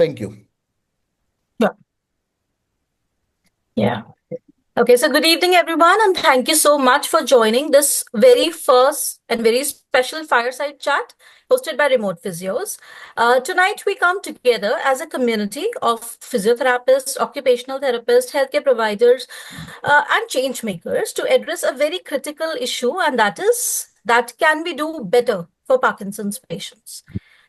Thank you. Sure. Yeah. Okay, so good evening, everyone, and thank you so much for joining this very first and very special fireside chat hosted by Remote Physios. Tonight, we come together as a community of physiotherapists, occupational therapists, healthcare providers, and change makers to address a very critical issue, and that is that can we do better for Parkinson's patients?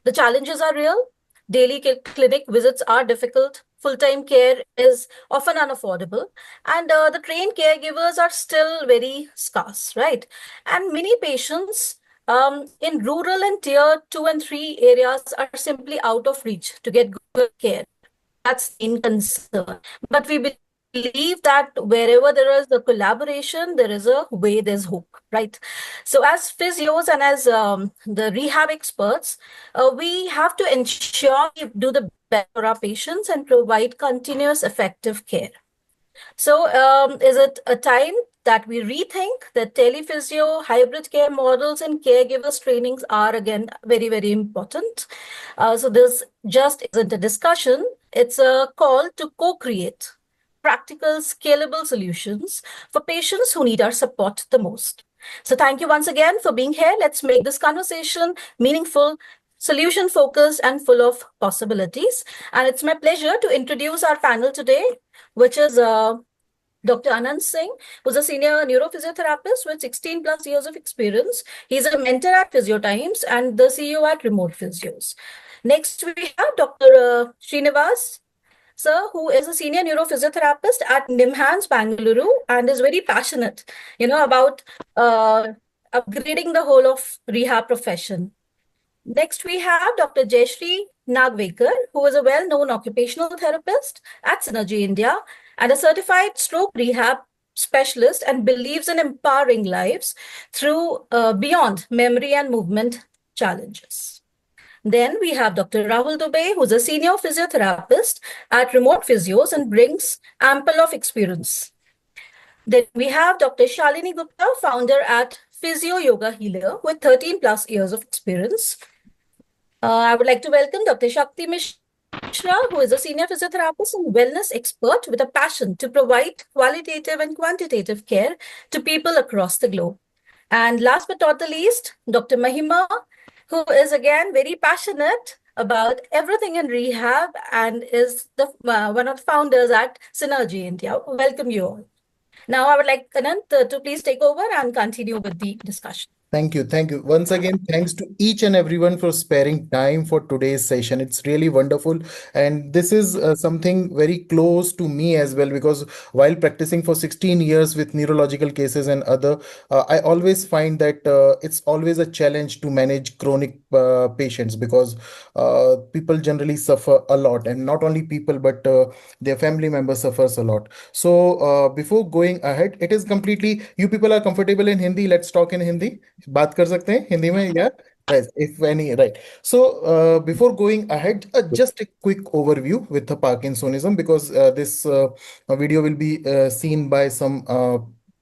The challenges are real. Daily clinic visits are difficult. Full time care is often unaffordable. And the trained caregivers are still very scarce, right? And many patients in rural and tier 2 and 3 areas are simply out of reach to get good care. That's in concern. But we believe that wherever there is a collaboration, there is a way, there's hope, right? So, as physios and as the rehab experts, we have to ensure we do the best for our patients and provide continuous, effective care. So, is it a time that we rethink that telephysio, hybrid care models, and caregivers trainings are again very, very important? So, this just isn't a discussion, it's a call to co create practical, scalable solutions for patients who need our support the most. So, thank you once again for being here. Let's make this conversation meaningful, solution focused, and full of possibilities. And it's my pleasure to introduce our panel today, which is Dr. Anand Singh, who's a senior neurophysiotherapist with 16 plus years of experience. He's a mentor at PhysioTimes and the CEO at Remote Physios. Next, we have Dr. Srinivas, sir, who is a senior neurophysiotherapist at NIMHANS, Bangalore, and is very passionate, about upgrading the whole of rehab profession. Next, we have Dr. Jayashree Nagvekar, who is a well-known occupational therapist at Synergy India and a certified stroke rehab specialist and believes in empowering lives through beyond memory and movement challenges. Then we have Dr. Rahul Dubey, who's a senior physiotherapist at Remote Physios and brings ample of experience. Then we have Dr. Shalini Gupta, founder at Physio Yoga Healer with 13 plus years of experience. I would like to welcome Dr. Shakti Mishra, who is a senior physiotherapist and wellness expert with a passion to provide qualitative and quantitative care to people across the globe. And last but not the least, Dr. Mahima, who is again very passionate about everything in rehab and is the one of the founders at Synergy India. Welcome you all. Now I would like Anant to please take over and continue with the discussion. Thank you. Thank you. Once again, thanks to each and everyone for sparing time for today's session. It's really wonderful. And this is something very close to me as well, because while practicing for 16 years with neurological cases and other, I always find that it's always a challenge to manage chronic patients, because people generally suffer a lot, and not only people, but their family members suffers a lot. So before going ahead, it is completely, you people are comfortable in Hindi. Let's talk in Hindi. बात कर सकते हैं हिंदी में या right, if any, right. So before going ahead, just a quick overview with the Parkinsonism, because this video will be seen by some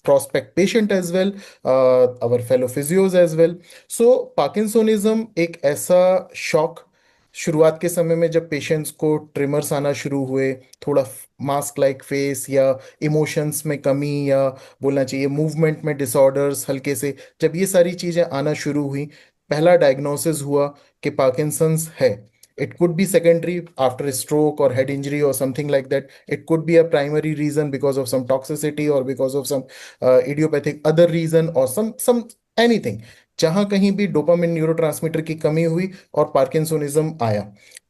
prospect patient as well, our fellow physios as well. So Parkinsonism एक ऐसा shock, शुरुआत के समय में जब patients को trimmers आना शुरू हुए, थोड़ा मास्क लाइक फेस या इमोशंस में कमी, या बोलना चाहिए मूवमेंट में डिसऑर्डर्स हल्के से, जब ये सारी चीजें आना शुरू हुई, पहला डायग्नोसिस हुआ कि पार्किंसंस है. It could be secondary after a stroke or head injury or something like that. It could be a primary reason because of some toxicity or because of some idiopathic other reason or some anything. जहां कहीं भी dopamine neurotransmitter की कमी हुई और parkinsonism आया.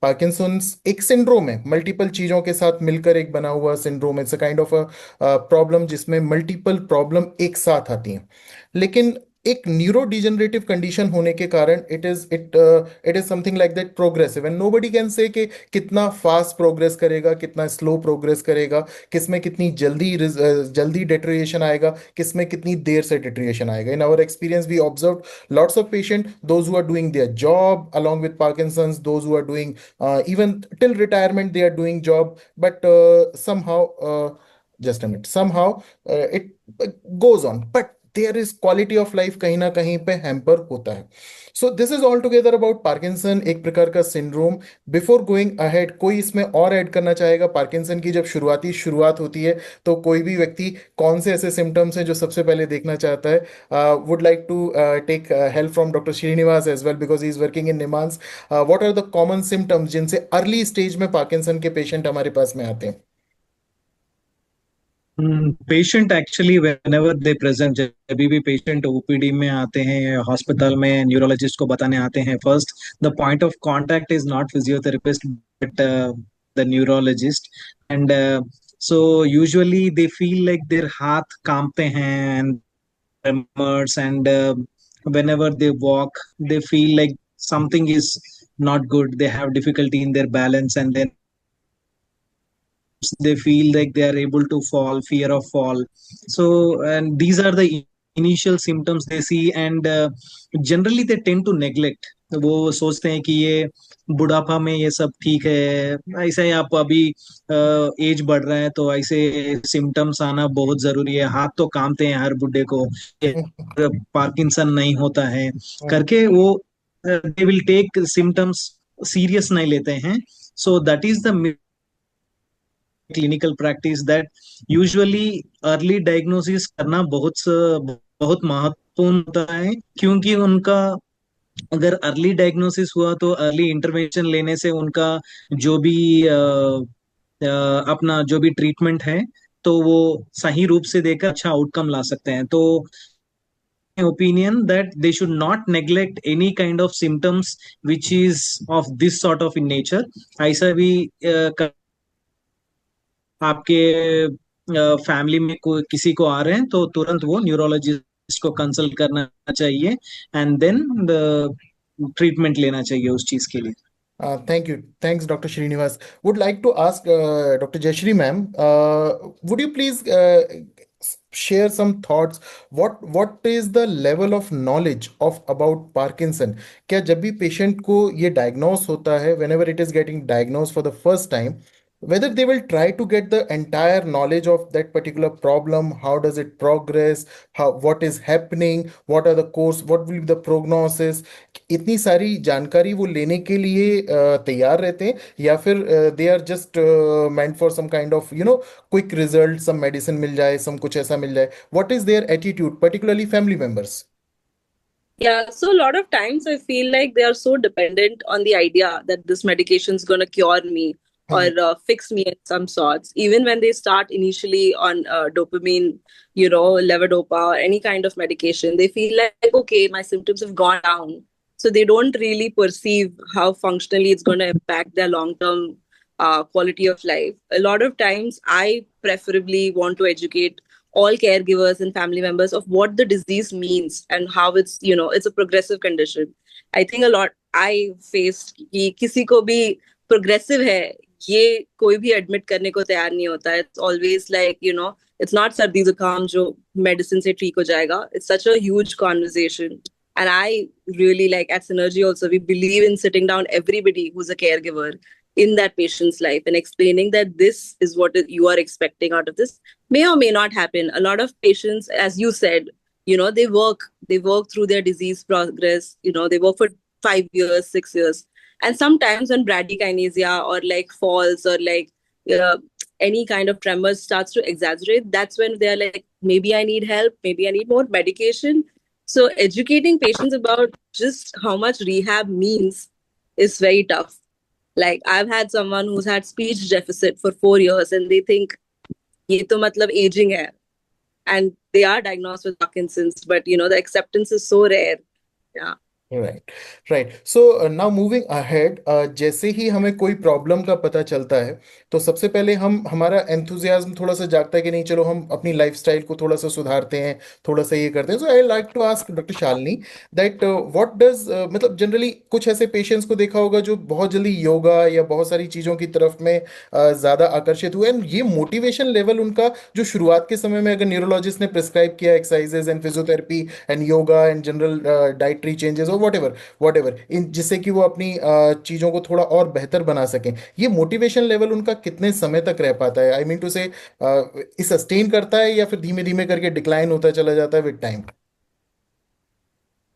Parkinson's एक syndrome है, मल्टीपल चीजों के साथ मिलकर एक बना हुआ syndrome. It's a kind of a problem जिसमें मल्टीपल प्रॉब्लम एक साथ आती हैं. लेकिन एक न्यूरो डिजेनरेटिव कंडीशन होने के कारण it is something like that progressive, and nobody can say कि कितना फास्ट प्रोग्रेस करेगा, कितना स्लो प्रोग्रेस करेगा, किसमें कितनी जल्दी डिटेरिएशन आएगा, किसमें कितनी देर से डिटेरिएशन आएगा. In our experience we observe lots of patient, those who are doing their job along with Parkinson's, those who are doing even till retirement they are doing job, but somehow just a minute, somehow it goes on. But there is quality of life कहीं ना कहीं पे hamper होता है. So this is all together about Parkinson, एक प्रकार का syndrome. Before going ahead, कोई इसमें और ऐड करना चाहेगा? पार्किंसन की जब शुरुआत होती है तो कोई भी व्यक्ति कौन से ऐसे सिम्टम्स हैं जो सबसे पहले देखना चाहता है? Would like to take help from doctor Srinivas as well because he is working in NIMHANS. What are the common symptoms जिनसे अर्ली स्टेज में पार्किंसन के पेशेंट हमारे पास में आते हैं? Patient actually whenever they present, जब भी पेशेंट ओपीडी में आते हैं, हॉस्पिटल में न्यूरोलॉजिस्ट को बताने आते हैं, first the point of contact is not physiotherapist but the neurologist. And so usually they feel like their हाथ कांपते हैं and tremors, and whenever they walk they feel like something is not good. They have difficulty in their balance, and then they feel like they are able to fall, fear of fall. So and these are the initial symptoms they see, and generally they tend to neglect. वो सोचते हैं कि ये बुढ़ापा में ये सब ठीक है, ऐसा ही आप अभी एज बढ़ रहा है तो ऐसे सिम्टम्स आना बहुत जरूरी है, हाथ तो कांपते हैं हर बुढ़े को, पार्किंसन नहीं होता है करके वो they will take symptoms serious नहीं लेते हैं. So that is the clinical practice that usually early diagnosis करना बहुत महत्वपूर्ण होता है, क्योंकि उनका अगर अर्ली डायग्नोसिस हुआ तो अर्ली इंटरवेंशन लेने से उनका जो भी अपना जो भी ट्रीटमेंट है तो वो सही रूप से देकर अच्छा आउटकम ला सकते हैं. तो opinion that they should not neglect any kind of symptoms which is of this sort of in nature. ऐसा भी आपके फैमिली में कोई किसी को आ रहे हैं तो तुरंत वो न्यूरोलॉजिस्ट को कंसल्ट करना चाहिए एंड देन द ट्रीटमेंट लेना चाहिए उस चीज के लिए. Thank you. Thanks, Dr. Srinivas. Would like to ask Dr. Jayashree ma'am, would you please share some thoughts? What is the level of knowledge of about Parkinson? क्या जब भी patient को ये डायग्नोस होता है, whenever it is getting diagnosed for the first time, whether they will try to get the entire knowledge of that particular problem, how does it progress, how what is happening, what are the course, what will be the prognosis, इतनी सारी जानकारी वो लेने के लिए तैयार रहते हैं, या फिर they are just meant for some kind of quick result, some medicine मिल जाए, some कुछ ऐसा मिल जाए? What is their attitude, particularly family members? Yeah, so a lot of times I feel like they are so dependent on the idea that this medication is going to cure me or fix me in some sorts. Even when they start initially on dopamine, levodopa or any kind of medication, they feel like, okay, my symptoms have gone down. So they don't really perceive how functionally it's going to impact their long-term quality of life. A lot of times I preferably want to educate all caregivers and family members of what the disease means and how it's a progressive condition. I think a lot I faced कि किसी को भी progressive है ये कोई भी admit करने को तैयार नहीं होता. It's always like it's not सर्दी जुकाम जो medicine से ठीक हो जाएगा. It's such a huge conversation. And I really like at Synergy also, we believe in sitting down everybody who's a caregiver in that patient's life and explaining that this is what you are expecting out of this. May or may not happen. A lot of patients, as you said, they work through their disease progress. They work for 5 years, 6 years. And sometimes when bradykinesia or like falls or like any kind of tremors starts to exaggerate, that's when they're like, maybe I need help, maybe I need more medication. So educating patients about just how much rehab means is very tough. Like I've had someone who's had speech deficit for 4 years and they think ये तो मतलब aging है, and they are diagnosed with Parkinson's, but the acceptance is so rare. Yeah. Right, right. So now moving ahead, जैसे ही हमें कोई problem का पता चलता है तो सबसे पहले हमारा एंथुजियाज्म थोड़ा सा जागता है कि नहीं चलो हम अपनी लाइफस्टाइल को थोड़ा सा सुधारते हैं, थोड़ा सा ये करते हैं. So I like to ask doctor Shalini that what does, मतलब जनरली कुछ ऐसे पेशेंट्स को देखा होगा जो बहुत जल्दी योगा या बहुत सारी चीज़ों की तरफ में ज़्यादा आकर्षित हुए, एंड ये मोटिवेशन लेवल उनका जो शुरुआत के समय में अगर न्यूरोलॉजिस्ट ने प्रिस्क्राइब किया exercises and physiotherapy and yoga and general dietary changes, whatever whatever इन जिससे कि वो अपनी चीज़ों को थोड़ा और बेहतर बना सकें, ये मोटिवेशन लेवल उनका कितने समय तक रह पाता है? आई मीन टू से ये सस्टेन करता है या फिर धीमे धीमे करके डिक्लाइन होता चला जाता है with time?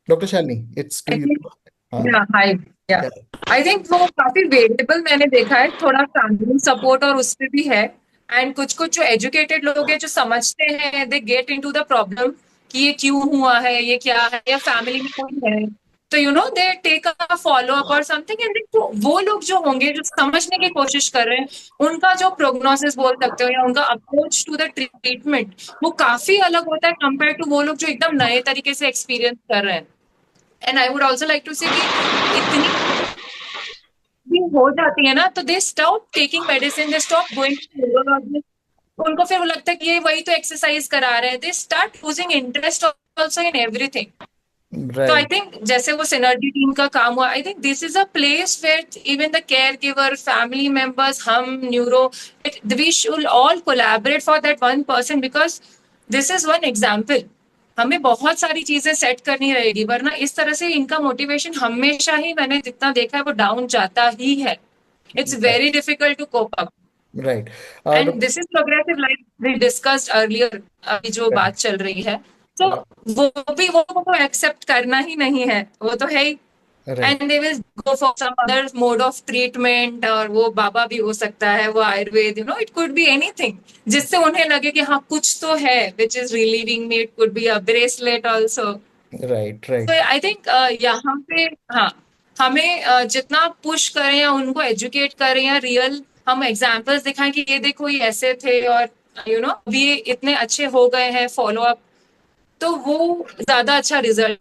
Doctor Shalini, it's to I you. think, हाँ। yeah, hi. Yeah. I think वो काफी वेरिएबल मैंने देखा है, थोड़ा फैमिली सपोर्ट और उस पे भी है। एंड कुछ कुछ जो एजुकेटेड लोग हैं जो समझते हैं, they get into the problem कि ये क्यों हुआ है, ये क्या है, या फैमिली में कोई है, तो they take a follow up और समथिंग। एंड वो लोग जो होंगे जो समझने की कोशिश कर रहे हैं, उनका जो प्रोग्नोसिस बोल सकते हो या उनका अप्रोच टू द ट्रीटमेंट, वो काफी अलग होता है कंपेयर टू वो लोग जो एकदम नए तरीके से एक्सपीरियंस कर रहे हैं। And I would also like to say कि इतनी भी हो जाती है ना, तो they stop taking medicine, they stop going to neurologist. उनको फिर वो लगता है कि ये वही तो एक्सरसाइज करा रहे हैं, they start losing interest also in everything. तो आई राइट। थिंक जैसे वो सिनर्जी टीम का काम हुआ, I think this is a place where even the care giver, family members, हम neuro, we should all collaborate for that one person, because this is one example. हमें बहुत सारी चीजें सेट करनी रहेगी, वरना इस तरह से इनका मोटिवेशन हमेशा ही, मैंने जितना देखा है, वो डाउन जाता ही है। It's very difficult to cope up. Right. And this is progressive like we discussed earlier, अभी जो बात चल रही है, तो वो एक्सेप्ट करना ही नहीं है, वो तो है ही। Right. And they will go for some other mode of treatment, और वो बाबा भी हो सकता है, वो Ayurveda, it could be anything, जिससे उन्हें लगे कि हाँ कुछ तो है which is relieving me. It could be a bracelet also. Right. तो राइट। आई थिंक यहाँ पे, हाँ, हमें जितना पुश करें या उनको एजुकेट करें या रियल हम एग्जाम्पल्स दिखाएं कि ये देखो ये ऐसे थे और अभी ये इतने अच्छे हो गए हैं, फॉलो अप, तो वो ज्यादा अच्छा result.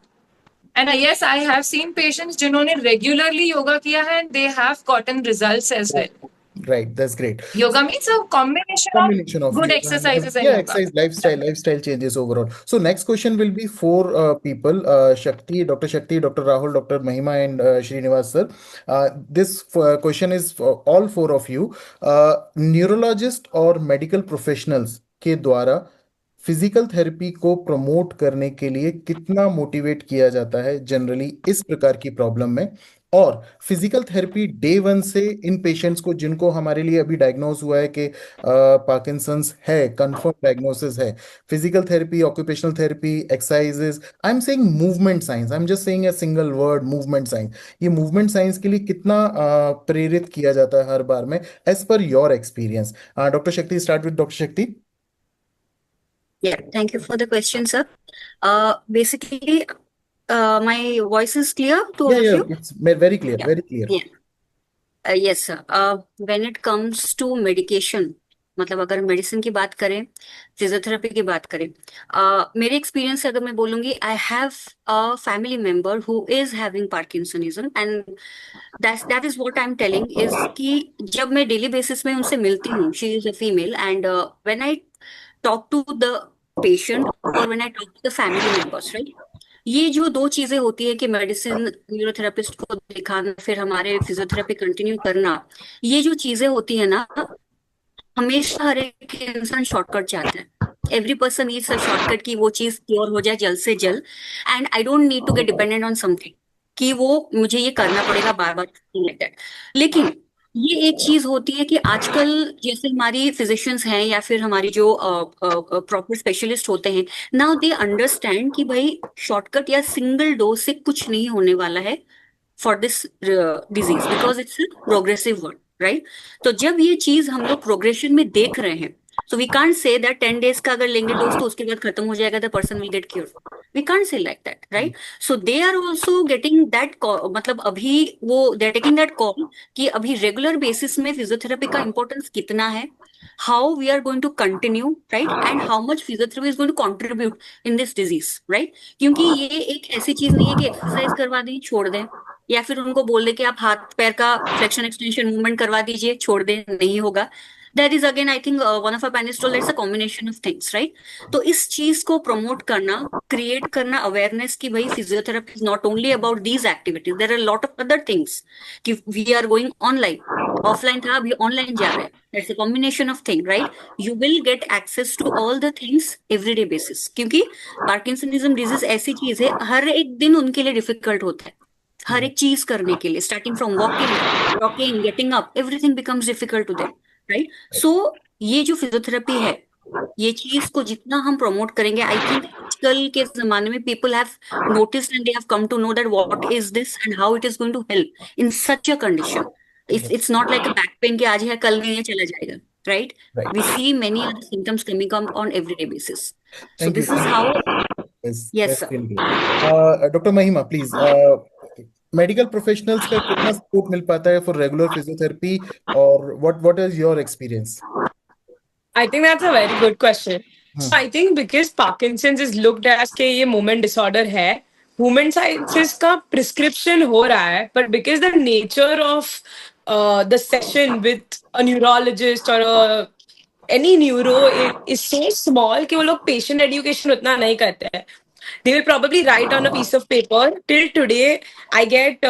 And yes, I have seen patients जिन्होंने रेगुलरली योगा किया है, they have gotten results as well. Right, that's great. Yoga means a combination of good yoga exercises and yeah, yoga. exercise, lifestyle changes overall. So next question will be for people, Shakti, Dr. Shakti, Dr. Rahul, Dr. Mahima, and Srinivas sir. This question is for all four of you. Neurologist or medical professionals के द्वारा physical therapy को promote करने के लिए कितना motivate किया जाता है जनरली इस प्रकार की प्रॉब्लम में? और फिजिकल थेरेपी डे वन से इन पेशेंट्स को जिनको हमारे लिए अभी डायग्नोज हुआ है कि पार्किंसंस है, कंफर्म डायग्नोसिस है, physical therapy, occupational therapy, exercises, I am saying movement science, I am just saying a single word, movement science, ये मूवमेंट साइंस के लिए कितना प्रेरित किया जाता है हर बार में एज पर your experience? Doctor Shakti, start with doctor Shakti. Yeah, thank you for the question, sir. Basically, my voice is clear to all of Yeah, you? it's very clear, Yeah. very clear. Yeah. Yes, sir. When it comes to medication, मतलब अगर medicine की बात करें, physiotherapy की बात करें, मेरे experience से अगर मैं बोलूंगी, I have a family member who is having parkinsonism, and that is what I am telling is कि जब मैं डेली बेसिस में उनसे मिलती हूँ, she is a female, and when I talk to the patient और when I talk to the family members, right, ये जो दो चीजें होती है कि मेडिसिन न्यूरोथेरेपिस्ट को दिखाना, फिर हमारे फिजियोथेरेपी कंटिन्यू करना, ये जो चीजें होती है ना, हमेशा हर एक इंसान शॉर्टकट चाहता है। Every person needs a shortcut कि वो चीज क्योर हो जाए जल्द से जल्द, and I don't need to get dependent on something कि वो मुझे ये करना पड़ेगा बार बार, लाइक दैट। लेकिन ये एक चीज होती है कि आजकल जैसे हमारी फिजिशियंस हैं या फिर हमारी जो प्रॉपर स्पेशलिस्ट होते हैं, नाउ दे अंडरस्टैंड कि भाई शॉर्टकट या सिंगल डोज से कुछ नहीं होने वाला है for this disease, because it's progressive word, right. तो जब ये चीज हम लोग प्रोग्रेशन में देख रहे हैं, so we can't say that 10 days का अगर लेंगे डोज तो उसके बाद खत्म हो जाएगा, the person will get cured. We can't say like that, right? So they are also getting that call, मतलब अभी वो they are taking that call कि अभी रेगुलर बेसिस में फिजियोथेरेपी का इंपॉर्टेंस कितना है, how we are going to continue, right? And how much physiotherapy is going to contribute in this disease, right? क्योंकि ये एक ऐसी चीज नहीं है कि एक्सरसाइज करवा दें छोड़ दें, या फिर उनको बोल दें कि आप हाथ पैर का फ्लेक्शन एक्सटेंशन मूवमेंट करवा दीजिए छोड़ दें, नहीं होगा। That is again, I think, one of our panelists told it's a combination of things, right? तो इस चीज को प्रमोट करना, क्रिएट करना अवेयरनेस कि भाई physiotherapy is not only about these activities, there are lot of other things, कि we are going online, offline था, अभी ऑनलाइन जा रहा है. That's a combination of thing, right? You will get access to all the things everyday basis, क्योंकि parkinsonism disease ऐसी चीज है, हर एक दिन उनके लिए डिफिकल्ट होता है. हर एक चीज करने के लिए, starting from walking, talking, getting up, everything becomes difficult to them, right? So ये जो फिजियोथेरेपी है, ये चीज को जितना हम प्रमोट करेंगे, आई थिंक आजकल के जमाने में people have noticed and they have come to know that what is this and how it is going to help in such a condition. It's not like a back pain कि आज है कल नहीं है चला जाएगा, right? Right. We see many other symptoms coming up on everyday basis. So Thank you. this is how, Yes, yes that's sir. really great. Dr. Mahima, please. Medical professionals का कितना सपोर्ट मिल पाता है फॉर रेगुलर फिजियोथेरेपी, और what is your experience? I think that's a very good question. Hmm. So I think because Parkinson's is looked as कि ये movement disorder है, movement sciences का prescription हो रहा है, but because the nature of the session with a neurologist or any neuro is so small कि वो लोग patient education उतना नहीं करते हैं. They will probably write on a piece of paper. Till today, I get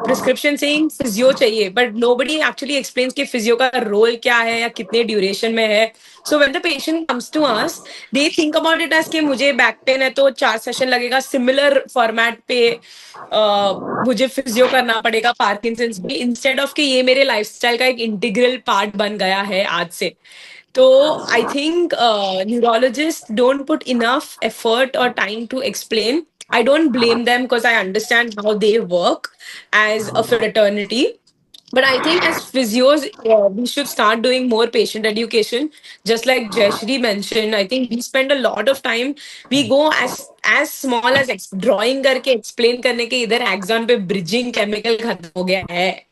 prescription saying physio चाहिए, but nobody actually explains कि physio का role क्या है या कितने duration में है. So when the patient comes to us, they think about it as कि मुझे back pain है तो 4 session लगेगा. Similar format पे मुझे physio करना पड़ेगा Parkinson's भी, instead of कि ये मेरे lifestyle का एक integral part बन गया है आज से. So I think neurologists don't put enough effort or time to explain. I don't blame them because I understand how they work as a fraternity. But I think as physios, we should start doing more patient education. Just like Jayashri mentioned, I think we spend a lot of time. We go as small as drawing करके explain करने के, इधर axon पे bridging chemical खत्म हो गया है.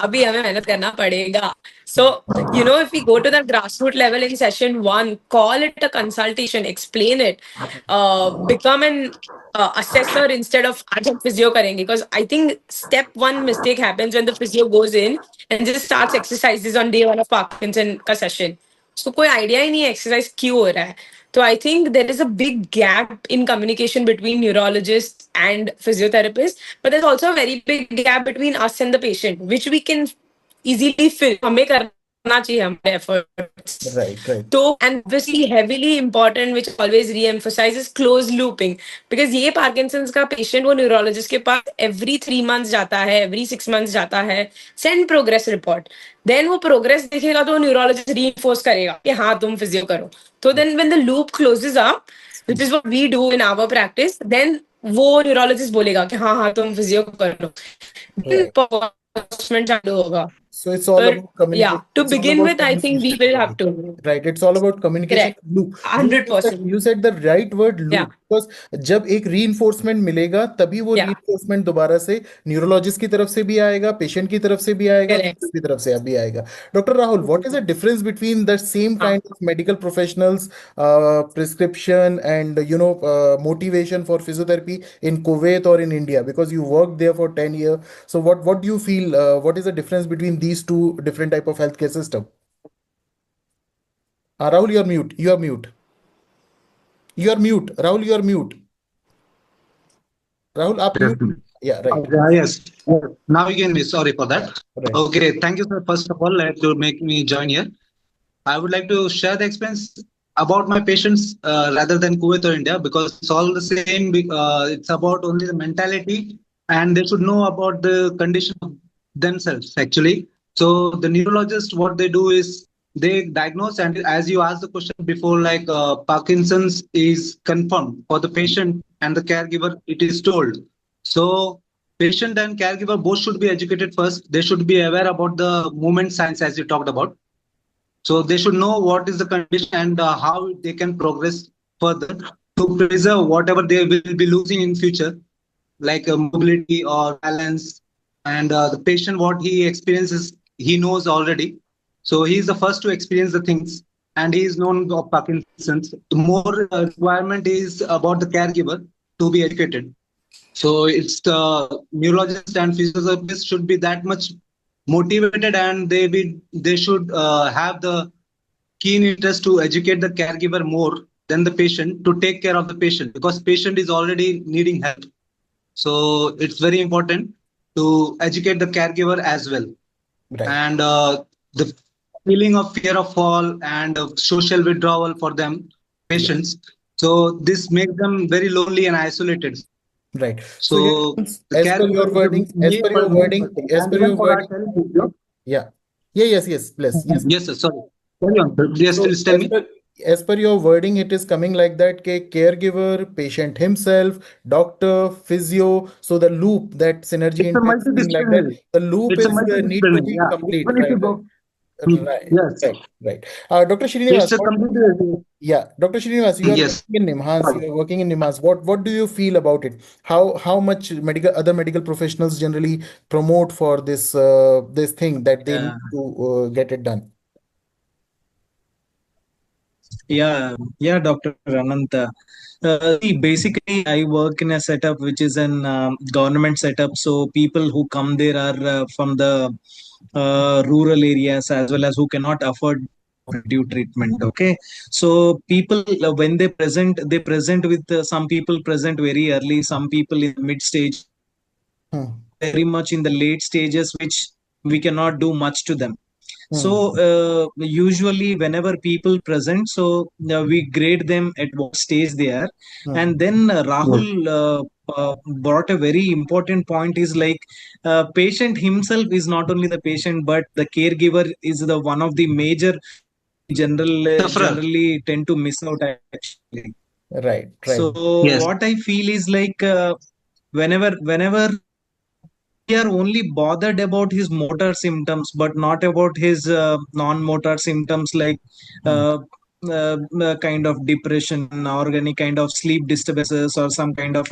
अभी हमें मेहनत करना पड़ेगा. So, if we go to the grassroots level in session 1, call it a consultation, explain it, become an assessor instead of आज हम physio करेंगे, because I think step 1 mistake happens when the physio goes in and just starts exercises on day 1 of Parkinson का session. So कोई idea ही नहीं है exercise क्यों हो रहा है. So I think there is a big gap in communication between neurologists and physiotherapists, but there's also a very big gap between us and the patient, which we can easily fill. हमें करना चाहिए हमारे efforts. Right. So, and obviously heavily important, which always re-emphasizes closed looping, because ये Parkinson's का patient वो neurologist के पास every 3 months जाता है, every 6 months जाता है, send progress report. Then वो progress देखेगा तो neurologist reinforce करेगा कि हाँ तुम physio करो. So then when the loop closes up, which is what we do in our practice, then वो neurologist बोलेगा कि हाँ तुम physio करो. Then enforcement चालू होगा. So it's all But about communication. yeah, to It's all begin about with, I think we communication. will have to. Right. It's all about communication Correct. loop. 100%. You said the right word, loop. Yeah. Because जब एक reinforcement मिलेगा तभी वो Yeah. reinforcement दोबारा से neurologist की तरफ से भी आएगा, पेशेंट की तरफ से भी आएगा, Correct. की तरफ से भी आएगा. Dr. Rahul, what is the difference between the same kind of medical professionals, prescription and motivation for physiotherapy in Kuwait or in India? Because you worked there for 10 years. So what do you feel? What is the difference between these two different type of healthcare system? Rahul, you're mute. You are mute. You are mute. Rahul, you are mute. Rahul, up Yes. mute. Yeah, right. Yes. Now you can be sorry for that. Right. Okay. Thank you, sir. First of all, to make me join here. I would like to share the experience about my patients rather than Kuwait or India, because it's all the same. It's about only the mentality, and they should know about the condition of themselves actually. So the neurologist, what they do is they diagnose, and as you asked the question before, like Parkinson's is confirmed for the patient and the caregiver, it is told. So patient and caregiver both should be educated first. They should be aware about the movement science as you talked about. So they should know what is the condition and how they can progress further to preserve whatever they will be losing in future, like mobility or balance. And the patient, what he experiences, he knows already. So he is the first to experience the things, and he is known of Parkinson's. The more requirement is about the caregiver to be educated. So it's the neurologist and physiotherapist should be that much motivated, and they should have the keen interest to educate the caregiver more than the patient to take care of the patient, because patient is already needing help. So it's very important to educate the caregiver as well. Right. and the feeling of fear of fall and social withdrawal for them Yeah. patients. So this makes them very lonely and isolated. Right. So here So comes, the as per your caregiver is the wording, as main per your main wording, person. as And per even your for our wording. television, Yeah. Yeah. Yes. Yes. Yes. Yes. yes, sir, sorry. Carry on, sir. Yes, So please tell me. as per your wording, it is coming like that: ke caregiver, patient himself, doctor, physio. So the loop, that synergy It's a index being like that, multidisciplinary. the loop It's a is need to multidisciplinary. be Yeah. complete. Even if Right. you Right. go, Right. yes, Right. Right. Dr. it's Srinivas, a what? completely Yeah, Dr. Srinivas, you are yes. working in NIMHANS. You are working in NIMHANS. What do you feel about it? How much other medical professionals generally promote for this thing that they Yeah, need to get it done? yeah, Dr. Ananta. See, basically, I work in a setup which is an government setup. So people who come there are from the rural areas as well as who cannot afford operative treatment. Okay, so people when they present with some people present very early, some people in mid stage, Hmm. very much in the late stages, which we cannot do much to them. So Hmm. usually whenever people present, so we grade them at what stage they are. Hmm. And then Rahul brought a very important point is like patient himself is not only the patient, but the caregiver is the one of the major Sufferer. generally tend to miss out actually. Right. So Right. Yes. what I feel is like whenever we are only bothered about his motor symptoms but not about his non-motor symptoms like Hmm. uh, kind of depression or any kind of sleep disturbances or some kind of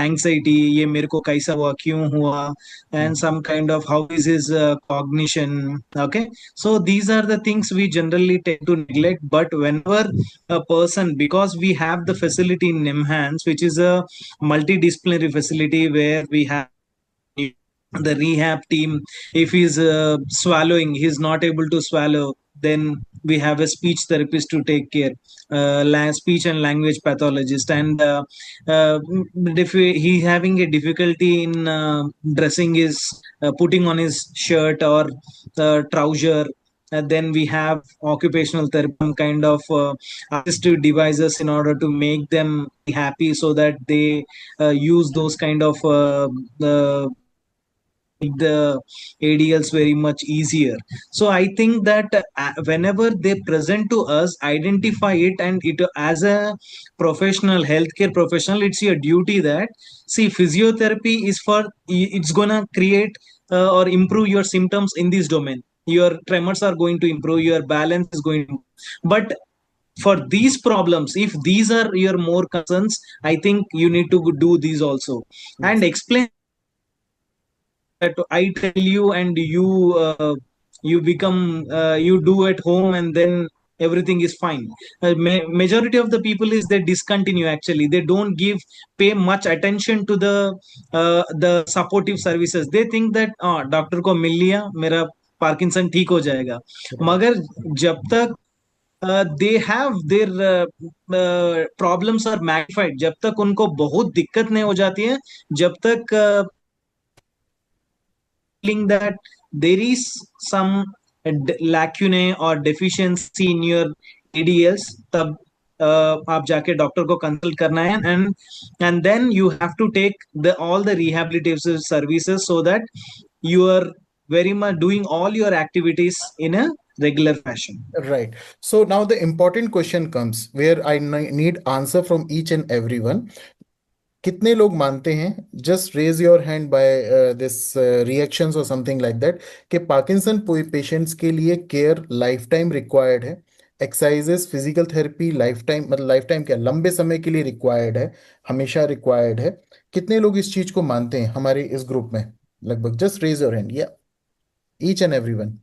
anxiety ye mere ko kaisa hua kyun hua Hmm. and some kind of how is his cognition. Okay, so these are the things we generally tend to neglect, but whenever a person, because we have the facility in NIMHANS which is a multidisciplinary facility where we have the rehab team. If he's swallowing, he's not able to swallow, then we have a speech therapist to take care, speech and language pathologist. And if he having a difficulty in dressing his putting on his shirt or trouser, then we have occupational therapy, some kind of assistive devices in order to make them happy so that they use those kind of the ADLs very much easier. So I think that whenever they present to us, identify it, and it as a professional, healthcare professional, it's your duty that see physiotherapy is for it's gonna create or improve your symptoms in this domain. Your tremors are going to improve, your balance is going to, but for these problems, if these are your more concerns, I think you need to do these also and Yes. explain that I tell you and you become you do at home and then everything is fine. Majority of the people is they discontinue actually. They don't pay much attention to the supportive services. They think that doctor को मिल लिया मेरा Parkinson ठीक हो जाएगा Right. मगर जब तक they have their problems are magnified जब तक उनको बहुत दिक्कत नहीं हो जाती है जब तक feeling that there is some lacunae or deficiency in your ADLs, तब आप जाके डॉक्टर को कंसल्ट करना है and then you have to take the all the rehabilitative services so that you are very much doing all your activities in a regular fashion. Right. So now the important question comes where I need answer from each and everyone. कितने लोग मानते हैं, just raise your hand by this reactions और something like that, कि Parkinson patients के लिए care life time required है, exercises physical therapy life time, मतलब लाइफ टाइम क्या, लंबे समय के लिए रिक्वायर्ड है, हमेशा रिक्वायर्ड है? कितने लोग इस चीज को मानते हैं हमारे इस ग्रुप में? लगभग जस्ट रेज योर हैंड, या each and everyone,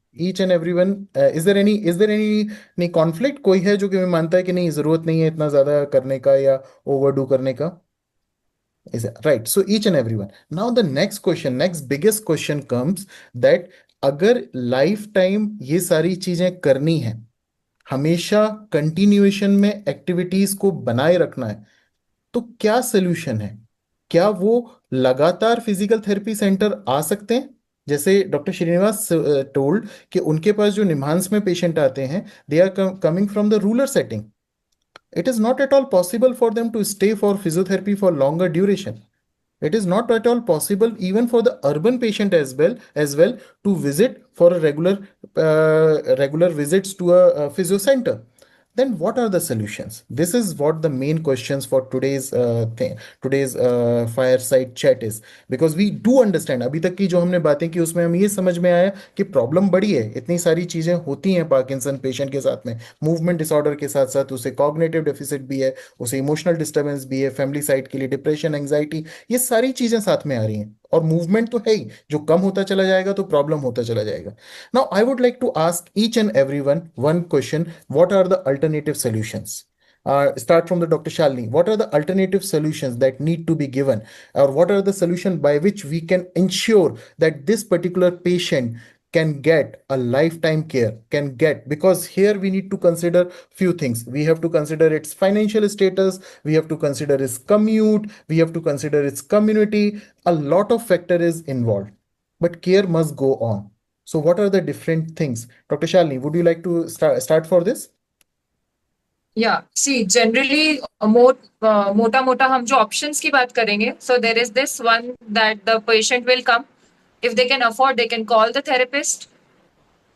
is there any conflict? कोई है जो कि मानता है कि नहीं, जरूरत नहीं है इतना ज्यादा करने का या ओवरडू करने का? Is it right? So each and everyone. Now the next question, next biggest question comes that अगर लाइफ टाइम ये सारी चीजें करनी है, हमेशा कंटिन्यूएशन में एक्टिविटीज को बनाए रखना है, तो क्या सोल्यूशन है? क्या वो लगातार फिजिकल थेरेपी सेंटर आ सकते हैं जैसे डॉक्टर श्रीनिवास टोल्ड कि उनके पास जो निम्हांस में पेशेंट आते हैं, they are coming from the rural setting. It is not at all possible for them to stay for physiotherapy for longer duration. It is not at all possible even for the urban patient as well to visit for a regular visits to a physio center. Then what are the solutions? This is what the main questions for today's fireside chat is, because we do understand अभी तक की जो हमने बातें की उसमें हम ये समझ में आया कि प्रॉब्लम बड़ी है, इतनी सारी चीजें होती हैं पार्किंसन पेशेंट के साथ में, मूवमेंट डिसऑर्डर के साथ साथ उसे कॉग्निटिव डेफिसिट भी है, उसे इमोशनल डिस्टर्बेंस भी है, फैमिली साइड के लिए डिप्रेशन, एंग्जाइटी, ये सारी चीजें साथ में आ रही हैं. और मूवमेंट तो है ही, जो कम होता चला जाएगा तो प्रॉब्लम होता चला जाएगा. Now, I would like to ask each and everyone one question: what are the alternative solutions? Start from the Dr. Shalini. What are the alternative solutions that need to be given, or what are the solutions by which we can ensure that this particular patient can get a lifetime care, because here we need to consider few things. We have to consider its financial status, we have to consider its commute, we have to consider its community. A lot of factor is involved, but care must go on. So what are the different things? Dr. Shalini, would you like to start for this? Yeah, see, generally, मोटा मोटा हम जो options की बात करेंगे, so there is this one that the patient will come. If they can afford, they can call the therapist,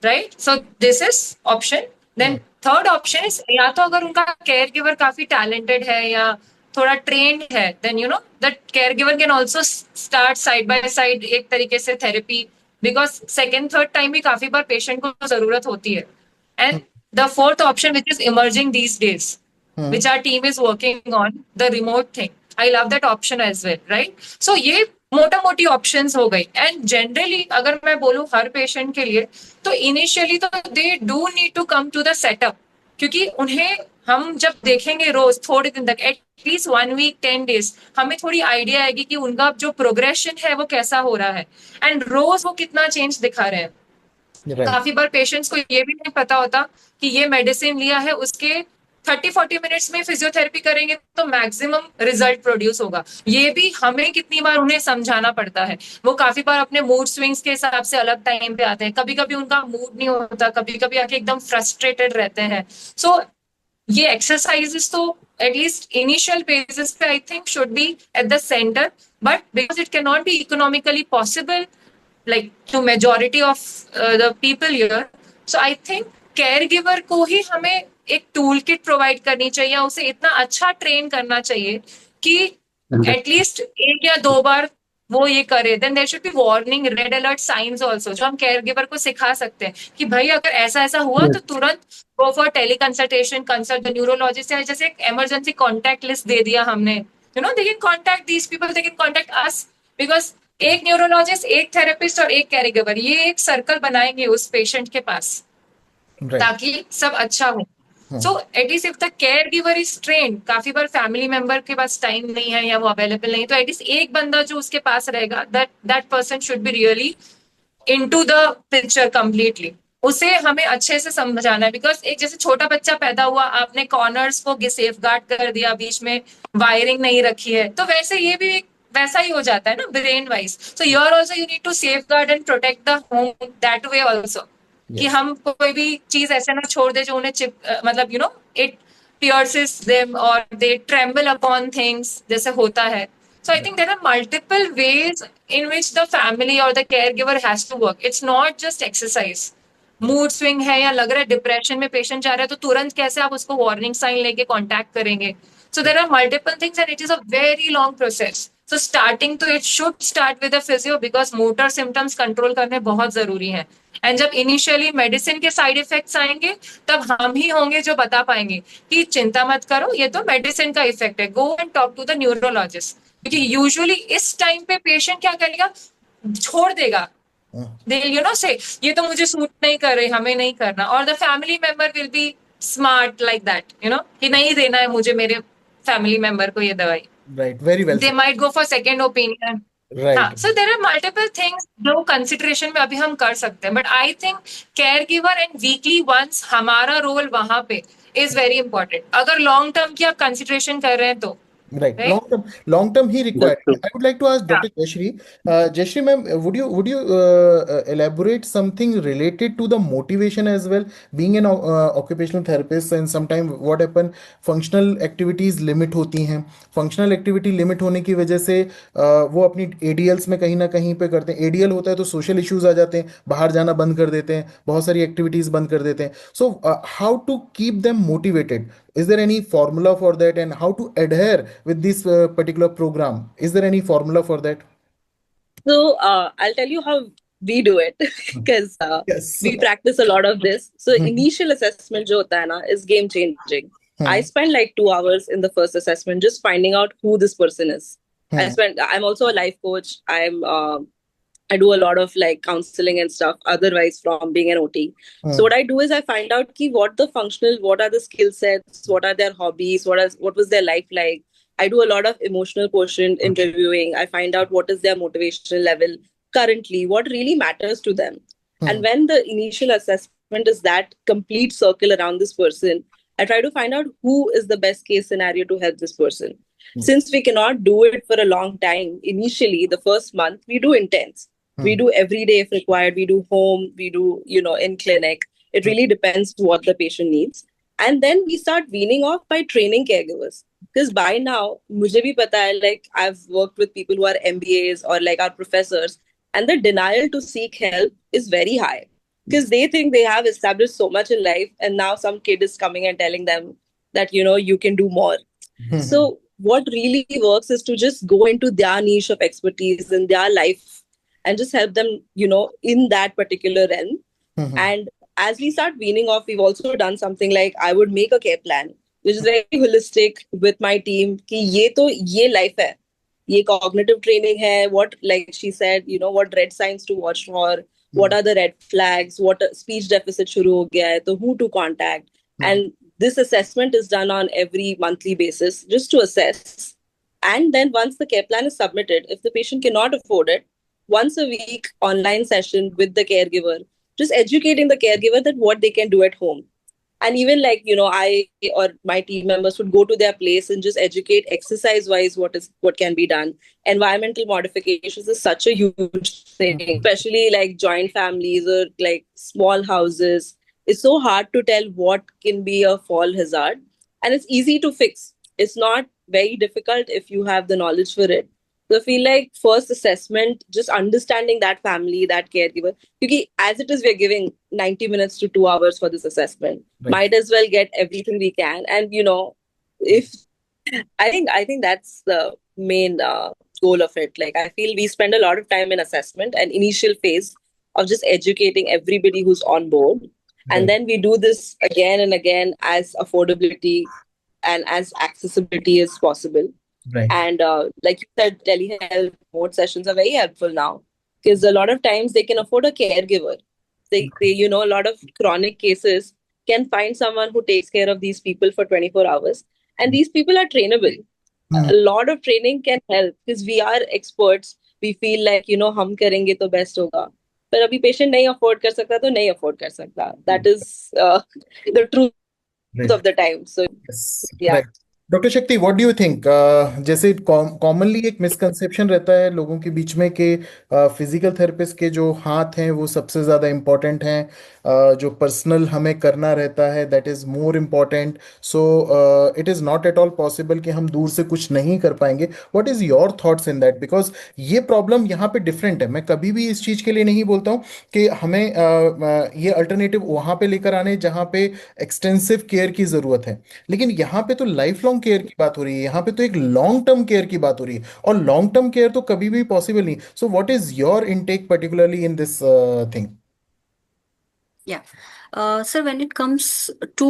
right? So this is option. Then third option is, या तो अगर उनका caregiver काफी talented है या थोड़ा trained है, then you know that caregiver can also start side by side एक तरीके से therapy, because second third time भी काफी बार patient को जरूरत होती है. And the fourth option, which is emerging these days, which our team is working on, the remote thing. I love that option as well, right? So ये मोटा मोटी options हो गई. एंड जनरली अगर मैं बोलूं हर पेशेंट के लिए, तो इनिशियली तो they do need to come to the setup, क्योंकि उन्हें हम जब देखेंगे रोज थोड़े दिन तक, एटलीस्ट 1 वीक 10 डेज, हमें थोड़ी आइडिया आएगी कि उनका जो प्रोग्रेशन है वो कैसा हो रहा है एंड रोज वो कितना चेंज दिखा रहे हैं. Right. काफी बार पेशेंट्स को ये भी नहीं पता होता कि ये मेडिसिन लिया है, उसके 30-40 मिनट्स में फिजियोथेरेपी करेंगे तो मैक्सिमम रिजल्ट प्रोड्यूस होगा. ये भी हमें कितनी बार उन्हें समझाना पड़ता है. वो काफी बार अपने मूड स्विंग्स के हिसाब से अलग टाइम पे आते हैं, कभी कभी उनका मूड नहीं होता, कभी कभी आके एकदम फ्रस्ट्रेटेड रहते हैं. सो ये एक्सरसाइजेस तो एटलीस्ट इनिशियल बेसिस पे I think should be at the centre, but because it can not be economically possible like to majority of the people here, so I think caregiver को ही हमें एक tool kit provide करनी चाहिए, उसे इतना अच्छा train करना चाहिए कि एटलीस्ट 1 या 2 बार वो ये करे. Then there should be warning, red alert signs also, जो हम केयरगिवर को सिखा सकते हैं कि भाई अगर ऐसा ऐसा हुआ तो तुरंत go for tele consultation, consult the neurologist, या जैसे एक इमरजेंसी कॉन्टैक्ट लिस्ट दे दिया हमने, you know they can contact these people, they can contact us, because एक न्यूरोलॉजिस्ट, एक थेरेपिस्ट और एक कैरीगिवर, ये एक सर्कल बनाएंगे उस पेशेंट के पास, Right. ताकि सब अच्छा हो. So at least if the care giver is trained, काफी बार फैमिली मेंबर के पास टाइम नहीं है या वो अवेलेबल नहीं, तो एटलीस्ट एक बंदा जो उसके पास रहेगा, that person should be really into the picture completely. उसे हमें अच्छे से समझाना है, बिकॉज एक जैसे छोटा बच्चा पैदा हुआ, आपने कॉर्नर्स को सेफ गार्ड कर दिया, बीच में वायरिंग नहीं रखी है, तो वैसे ये भी वैसा ही हो जाता है ना brain wise. So you are also you need to safeguard and protect the home that way also, कि हम कोई भी चीज ऐसे ना छोड़ दे जो उन्हें मतलब you know it pierces them or they tremble upon things, जैसे होता है. So I think there are multiple ways in which the family or the caregiver has to work. It's not just exercise. Mood swing है या लग रहा है depression में patient जा रहा है, तो तुरंत कैसे आप उसको वार्निंग साइन लेके कांटेक्ट करेंगे. So there are multiple things and it is a very long process. So starting तो it should start with a physio, because motor symptoms control करने बहुत जरूरी है. एंड जब इनिशियली मेडिसिन के साइड इफेक्ट्स आएंगे, तब हम ही होंगे जो बता पाएंगे कि चिंता मत करो, ये तो मेडिसिन का इफेक्ट है, go and talk to the neurologist. क्योंकि यूजुअली इस टाइम पे पेशेंट क्या करेगा, छोड़ देगा. They you know say ये तो मुझे सूट नहीं कर रही, हमें नहीं करना. और the family member will be smart like that, you know, कि नहीं देना है मुझे मेरे फैमिली मेंबर को ये दवाई. Right, very well They said. might go for second opinion. Right. हाँ, so there are multiple things जो कंसिडरेशन में अभी हम कर सकते हैं, but I think care giver and weekly once हमारा रोल वहां पे इज वेरी इंपॉर्टेंट. अगर लॉन्ग टर्म की आप कंसिडरेशन कर रहे हैं तो Right. right? Long term he required. That's true. I would like to ask Yeah. Dr. Jayashree. Jayashree ma'am, would you elaborate something related to the motivation as well? Being an occupational therapist, and sometimes what happen, functional activities limit होती हैं. Functional activity limit होने की वजह से वो अपनी ADLs में कहीं ना कहीं पे करते हैं. ADL होता है तो social issues आ जाते हैं, बाहर जाना बंद कर देते हैं, बहुत सारी activities बंद कर देते हैं. So how to keep them motivated? Is there any formula for that, and how to adhere with this particular program? Is there any formula for that? So I'll tell you how we do it because Yes. we practice a lot of this. So Hmm. initial assessment jo hota hai na is game changing. I Hmm. spend like 2 hours in the first assessment just finding out who this person is. Hmm. I'm also a life coach. I do a lot of like counseling and stuff otherwise from being an OT. Hmm. So what I do is I find out what are the skill sets, what are their hobbies, what was their life like. I do a lot of emotional quotient interviewing. I find out what is their motivational level currently, what really matters to them. Hmm. And when the initial assessment is that complete circle around this person, I try to find out who is the best case scenario to help this person. Since we cannot do it for a long time, initially, the first month, we do intense. We do every day if required. We do home, we do, in clinic. It really depends what the patient needs. And then we start weaning off by training caregivers. Because by now, mujhe bhi pata hai, like I've worked with people who are MBAs or like our professors, and the denial to seek help is very high because they think they have established so much in life, and now some kid is coming and telling them that you can do more. So what really works is to just go into their niche of expertise in their life and just help them, in that particular realm. Hmm. And as we start weaning off, we've also done something like I would make a care plan, which is very holistic with my team. Ki ye life hai. Ye cognitive training hai. What, like she said, what red signs to watch for, what are the red flags, what speech deficit shuru ho gaya hai, so who to contact. And this assessment is done on every monthly basis just to assess. And then once the care plan is submitted, if the patient cannot afford it, once a week online session with the caregiver, just educating the caregiver that what they can do at home. And even like, I or my team members would go to their place and just educate exercise wise what can be done. Environmental modifications is such a huge thing, especially like joint families or like small houses. It's so hard to tell what can be a fall hazard, and it's easy to fix. It's not very difficult if you have the knowledge for it. So I feel like first assessment, just understanding that family, that caregiver, because as it is, we're giving 90 minutes to 2 hours for this assessment. Right. Might as well get everything we can. And if I think that's the main goal of it. Like I feel we spend a lot of time in assessment and initial phase of just educating everybody who's on board. Right. And then we do this again and again as affordability and as accessibility as possible. Right. And like you said, telehealth remote sessions are very helpful now because a lot of times they can afford a caregiver. They a lot of chronic cases can find someone who takes care of these people for 24 hours. And these people are trainable. Hmm. A lot of training can help because we are experts. We feel like, हम करेंगे तो best होगा. पर अभी patient नहीं afford कर सकता तो नहीं afford कर सकता. That is the truth Right. of the time. So Yes. yeah. Right. Doctor शक्ति, व्हाट डू यू थिंक? जैसे कॉमनली एक मिसकंसेप्शन रहता है लोगों के बीच में कि फिजिकल थेरेपिस्ट के जो हाथ हैं वो सबसे ज़्यादा इम्पोर्टेंट हैं, जो पर्सनल हमें करना रहता है that is more important. So it is not at all possible कि हम दूर से कुछ नहीं कर पाएंगे. What is your thoughts in that? Because ये प्रॉब्लम यहाँ पे डिफरेंट है. मैं कभी भी इस चीज़ के लिए नहीं बोलता हूँ कि हमें ये अल्टरनेटिव वहाँ पे लेकर आने जहाँ पे एक्सटेंसिव केयर की ज़रूरत है, लेकिन यहाँ पे तो लाइफ लॉन्ग केयर की बात हो रही है. यहाँ पे तो एक लॉन्ग टर्म केयर की बात हो रही है, और लॉन्ग टर्म केयर तो कभी भी पॉसिबल नहीं. So what is your intake particularly in this thing? Sir, when it comes to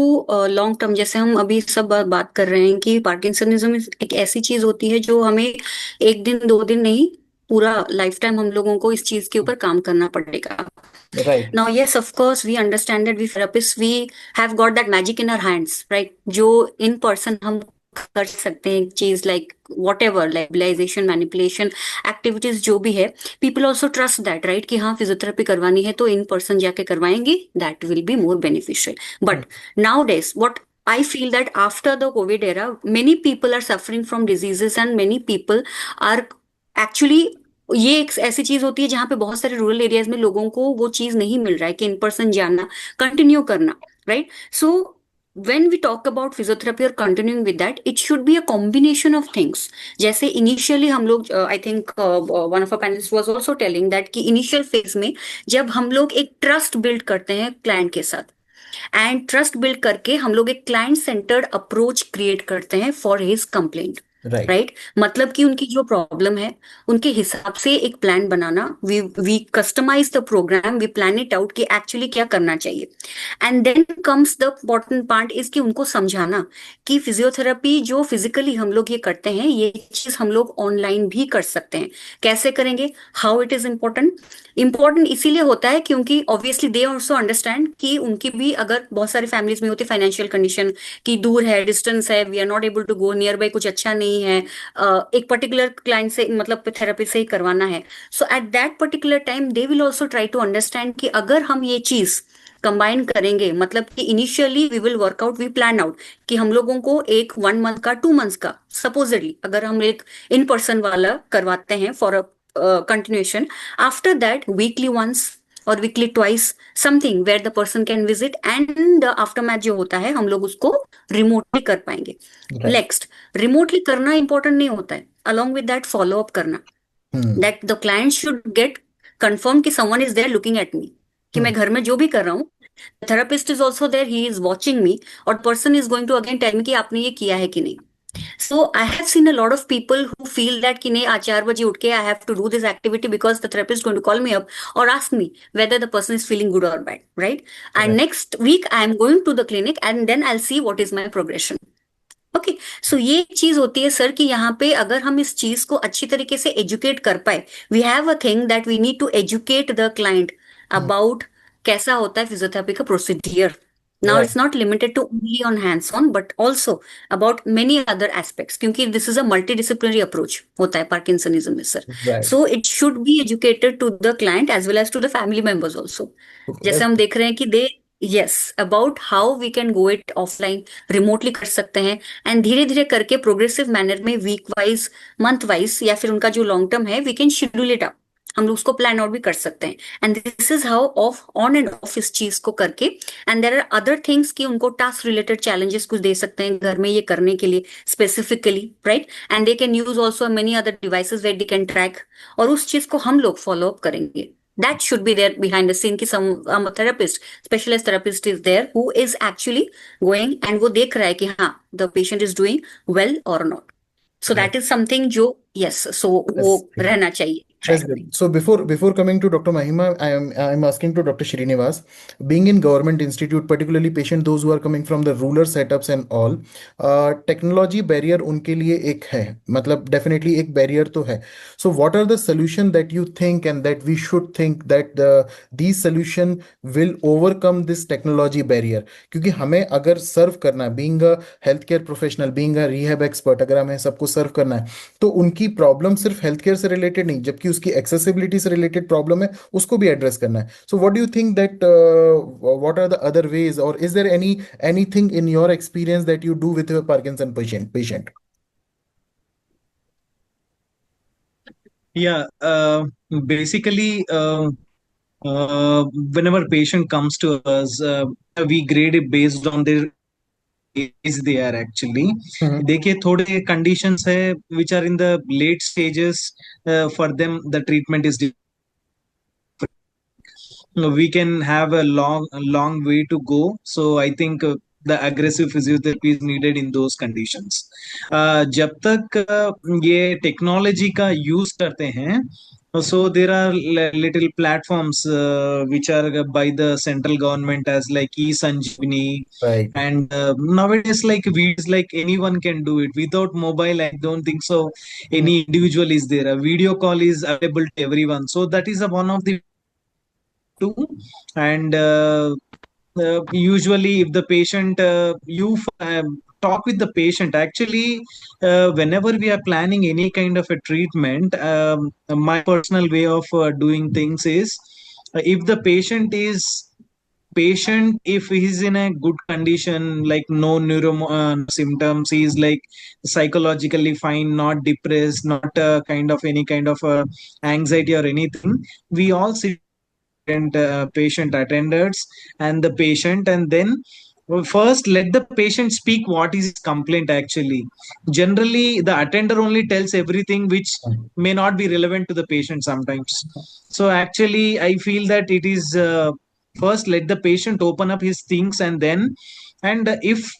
long term, जैसे हम अभी सब बात कर रहे हैं कि पार्किंसनिज्म एक ऐसी चीज होती है जो हमें एक दिन 2 दिन नहीं, पूरा लाइफ टाइम हम लोगों को इस चीज के ऊपर काम करना पड़ेगा. Right. Now, yes, of course, we understand that we therapists, we have got that magic in our hands, right? जो in person हम कर सकते हैं चीज like whatever, like mobilization, manipulation, activities जो भी है, people also trust that, right? कि हाँ फिजियोथेरेपी करवानी है तो in person जाके करवाएंगे, that will be more beneficial. But nowadays, what I feel that after the COVID era, many people are suffering from diseases and many people are actually, ये एक ऐसी चीज होती है जहाँ पे बहुत सारे रूरल एरियाज में लोगों को वो चीज नहीं मिल रहा है कि इन पर्सन जाना, कंटिन्यू करना, right? So when we talk about physiotherapy or continuing with that, it should be a combination of things. जैसे initially हम लोग, I think one of our panelists was also telling that कि initial phase में जब हम लोग एक trust build करते हैं client के साथ, एंड ट्रस्ट बिल्ड करके हम लोग एक क्लाइंट सेंटर्ड अप्रोच क्रिएट करते हैं for his complaint, Right. Right? मतलब कि उनकी जो प्रॉब्लम है उनके हिसाब से एक प्लान बनाना, we customize the program, we plan it out कि एक्चुअली क्या करना चाहिए, and then comes the important part is कि उनको समझाना कि फिजियोथेरेपी जो फिजिकली हम लोग ये करते हैं, ये चीज हम लोग ऑनलाइन भी कर सकते हैं। कैसे करेंगे, हाउ इट इज इम्पोर्टेंट इसीलिए होता है क्योंकि ऑब्वियसली दे ऑल्सो अंडरस्टैंड कि उनकी भी, अगर बहुत सारी फैमिलीज में होती है फाइनेंशियल कंडीशन कि दूर है, डिस्टेंस है, we are not able to go, nearby कुछ अच्छा नहीं है, एक पर्टिकुलर क्लाइंट से मतलब थेरेपी से ही करवाना है। So at that particular time they will also try to understand कि अगर हम ये चीज कंबाइन करेंगे, मतलब कि initially we will work out, we plan out कि हम लोगों को एक 1 मंथ का 2 मंथ्स का सपोजिटली अगर हम एक इन पर्सन वाला करवाते हैं for a continuation, after that weekly once or weekly twice something where the person can visit, and aftermath जो होता है हम लोग उसको रिमोटली कर पाएंगे। Right. नेक्स्ट, रिमोटली करना इंपॉर्टेंट नहीं होता है, along with that follow up करना, that the client should get confirmed कि someone is there looking at me, कि मैं घर में जो भी कर रहा हूँ, the therapist is also there, he is watching me, और person is going to again tell me कि आपने ये किया है कि नहीं। So I have seen a lot of people who feel that कि नहीं, आज 4 बजे उठ के I have to do this activity because the therapist is going to call me up or ask me whether the person is feeling good or bad, right? And Right. next week I am going to the clinic and then I'll see what is my progression. Okay, so ये चीज होती है sir कि यहाँ पे अगर हम इस चीज को अच्छी तरीके से एजुकेट कर पाए, we have a thing that we need to educate the client about कैसा होता है फिजियोथेरेपी का procedure. Now Right. it's not limited to only on hands-on, but also about many other aspects. क्योंकि this is a multidisciplinary approach होता है Parkinsonism में sir. Right. So it should be educated to the client as well as to the family members also. जैसे हम देख रहे हैं कि they yes about how we can go it offline, remotely कर सकते हैं, एंड धीरे धीरे करके प्रोग्रेसिव मैनर में वीक वाइज, मंथ वाइज, या फिर उनका जो लॉन्ग टर्म है we can schedule it up, हम लोग उसको प्लान आउट भी कर सकते हैं। And this is how off on and off इस चीज को करके, and there are other things कि उनको टास्क रिलेटेड चैलेंजेस कुछ दे सकते हैं घर में ये करने के लिए specifically, right? And they can use also many other devices where they can track, और उस चीज को हम लोग फॉलो अप करेंगे। That should be there behind the scene कि some therapist, specialist therapist is there who is actually going and वो देख रहा है कि हाँ the patient is doing well or not. So that is something जो yes, so वो Yes. रहना चाहिए। That's good. So before coming to Dr. Mahima, I am asking to Dr. Srinivas, being in government institute, particularly patient those who are coming from the rural setups and all, technology barrier उनके लिए एक है, मतलब definitely एक barrier तो है. So what are the solution that you think and that we should think that these solution will overcome this technology barrier? क्योंकि हमें अगर serve करना, being a healthcare professional, being a rehab expert, अगर हमें सबको serve करना है, तो उनकी प्रॉब्लम सिर्फ हेल्थ केयर से रिलेटेड नहीं, जबकि उसकी एक्सेसिबिलिटी से रिलेटेड प्रॉब्लम है, उसको भी एड्रेस करना है। So what do you think that what are the other ways, और is there anything in your experience that you do with your Parkinson patient? Yeah, basically, whenever patient comes to us, we grade it based on their age they are actually. देखिए थोड़े conditions है which are in the late stages, for them the treatment is different. We can have a long way to go, so I think the aggressive physiotherapy is needed in those conditions. जब तक ये technology का use करते हैं, so there are little platforms which are by the central government as like eSanjeevani, Right. and nowadays like videos, like anyone can do it without mobile. I don't think so any individual is there. A video call is available to everyone, so that is a one of the two. And usually if the patient you talk with the patient actually, whenever we are planning any kind of a treatment, my personal way of doing things is, if the patient is patient, if he's in a good condition, like no neuro symptoms, he's like psychologically fine, not depressed, not kind of any kind of anxiety or anything, we all sit and patient attenders and the patient, and then first let the patient speak what is his complaint actually. Generally the attender only tells everything which may not be relevant to the patient sometimes. So actually I feel that it is first let the patient open up his things, and then and if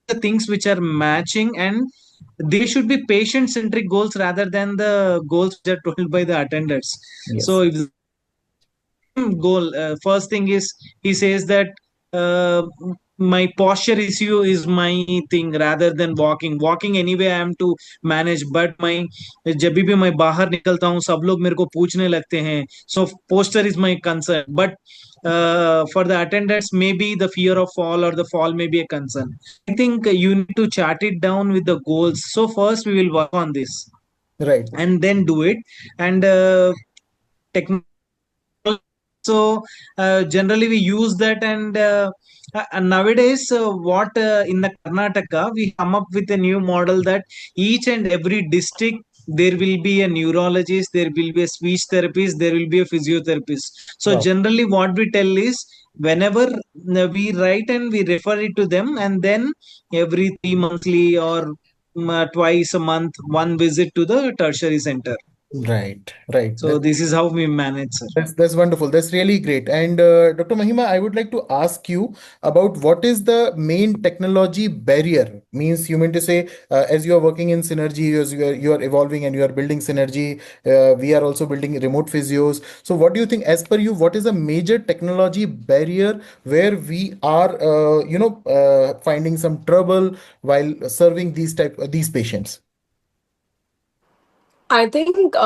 the things which are matching, and they should be patient centric goals rather than the goals which are told by the attenders. So Yes. if goal, first thing is he says that uh, my posture issue is my thing, rather than walking anyway I am to manage, but my जब भी मैं बाहर निकलता हूँ सब लोग मेरे को पूछने लगते हैं, so posture is my concern. But for the attendants maybe the fear of fall or the fall may be a concern. I think you need to chart it down with the goals. So first we will work on this Right. and then do it. And technically, so generally we use that, and nowadays what in the Karnataka we come up with a new model that each and every district there will be a neurologist, there will be a speech therapist, there will be a physiotherapist. So Wow. generally what we tell is whenever we write and we refer it to them, and then every 3 monthly or twice a month one visit to the tertiary center. Right. Right. So this is how we manage, sir. That's wonderful. That's really great. And Dr. Mahima, I would like to ask you about what is the main technology barrier? Means you mean to say, as you are working in Synergy, as you are evolving and you are building Synergy, we are also building remote physios. So what do you think, as per you, what is a major technology barrier where we are, finding some trouble while serving these patients? I think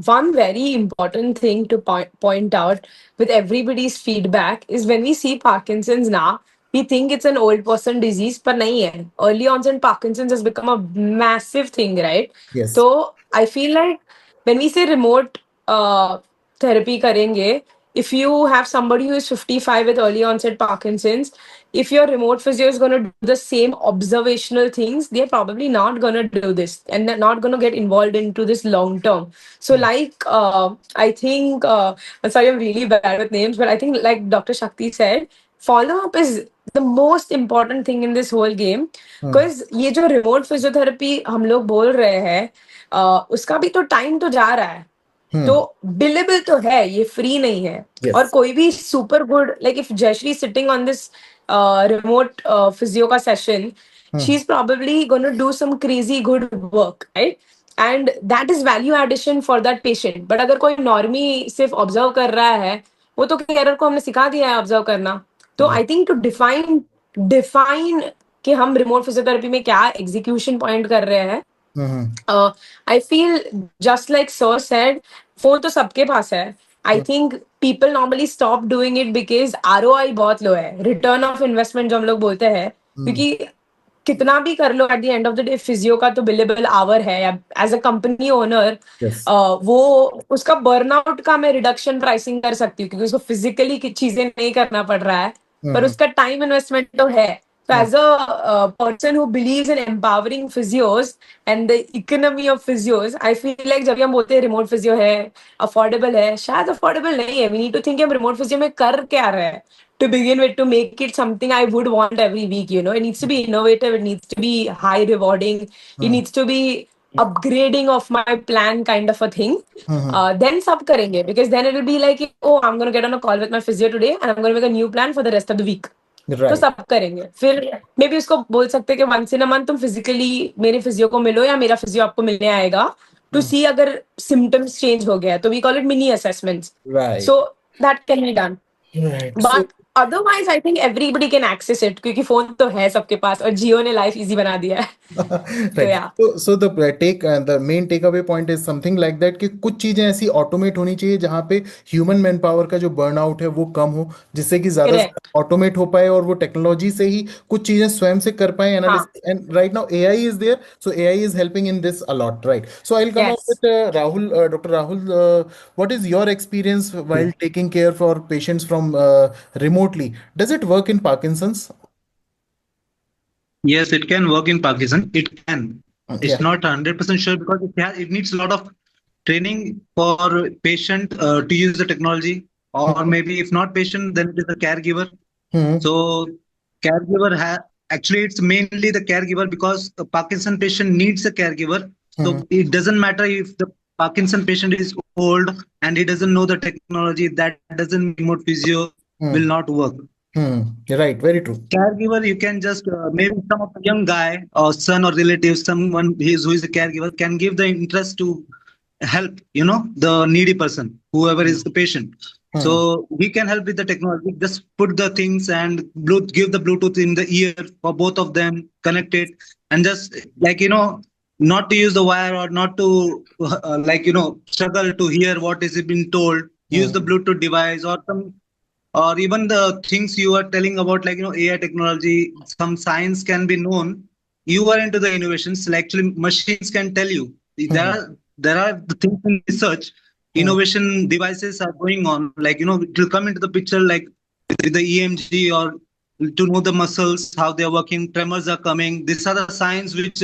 one very important thing to point out with everybody's feedback is when we see Parkinson's now, we think it's an old person disease, but nahi hai. Early onset Parkinson's has become a massive thing, right? Yes. So I feel like when we say remote therapy karenge, if you have somebody who is 55 with early onset Parkinson's, if your remote physio is going to do the same observational things, they're probably not going to do this and they're not going to get involved into this long term. So, like, I think, I'm sorry, I'm really bad with names, but I think, like Dr. Shakti said, follow up is the most important thing in this whole game. Because ये जो remote physiotherapy हम लोग बोल रहे हैं, उसका भी तो टाइम तो जा रहा है. तो बिलेबल तो है, ये फ्री नहीं है. Yes. और कोई भी super good, like if Jayashree sitting on this remote physio ka session, she's probably going to do some crazy good work, right? And that is value addition for that patient. But अगर कोई normie सिर्फ observe कर रहा है, वो तो career को हमने सिखा दिया है ऑब्जर्व करना. तो आई थिंक टू डिफाइन कि हम रिमोट फिजियोथेरेपी में क्या एग्जीक्यूशन पॉइंट कर रहे हैं. I feel just like Sir said, phone तो सबके पास है. I think people normally stop doing it because ROI बहुत लो है. Return of investment जो हम लोग बोलते हैं, क्योंकि कितना भी कर लो at the end of the day physio का तो billable hour है. As a company owner, Yes. वो उसका burnout का मैं reduction pricing कर सकती हूँ क्योंकि उसको physically की चीजें नहीं करना पड़ रहा है, पर उसका time investment तो है. So as a person who believes in empowering physios and the economy of physios, I feel like जब भी हम बोलते हैं remote physio है, affordable है, शायद affordable नहीं है. We need to think कि हम remote physio में कर क्या रहे हैं. To begin with, to make it something I would want every week, you know, it needs to be innovative, it needs to be high rewarding, it needs to be upgrading of my plan kind of a thing. Then sub karenge, because then it will be like, oh, I'm going to get on a call with my physio today and I'm going to make a new plan for the rest of the week. तो Right. सब करेंगे. फिर may be उसको बोल सकते हैं कि once in a month तुम फिजिकली मेरे फिजियो को मिलो या मेरा फिजियो आपको मिलने आएगा टू सी अगर सिम्टम्स चेंज हो गया. तो we call it mini assessments. Right. So that can be done. Right. So, but otherwise I think everybody can access it क्योंकि फोन तो है सबके पास और जियो ने लाइफ इजी बना दिया है. right. yeah. So the main takeaway point is something like that कि कुछ चीजें ऐसी ऑटोमेट होनी चाहिए जहाँ पे ह्यूमन मैन पावर का जो बर्नआउट है वो कम हो, जिससे कि ज्यादा Correct. ऑटोमेट हो पाए और वो टेक्नोलॉजी से ही कुछ चीजें स्वयं से कर पाए हाँ. Analysis. And right now AI is there, so AI is helping in this a lot, right? So I'll come up Yes. with Rahul, Dr. Rahul. What is your experience while taking care for patients from remote remotely. Does it work in Parkinson's? Yes, it can work in Pakistan. It can. It's Yeah. not 100% sure because it needs a lot of training for patient to use the technology, or maybe if not patient, then it is the caregiver. Hmm. So caregiver actually it's mainly the caregiver because the Parkinson patient needs a caregiver. Hmm. So it doesn't matter if the Parkinson patient is old and he doesn't know the technology. That doesn't mean remote physio Hmm. will not work. Right, very true. Caregiver, you can just maybe some of the young guy or son or relative, someone who is a caregiver can give the interest to help, the needy person, whoever is the patient. Hmm. So he can help with the technology. Just put the things and give the Bluetooth in the ear for both of them, connect it, and just not to use the wire or not to struggle to hear what is being told. Use the Hmm. Bluetooth device or even the things you are telling about, like AI technology. Some science can be known. You are into the innovations. Like, actually, machines can tell you. Hmm. There are the things in research. Hmm. Innovation devices are going on. Like, it will come into the picture, like with the EMG, or to know the muscles, how they are working. Tremors are coming. These are the signs which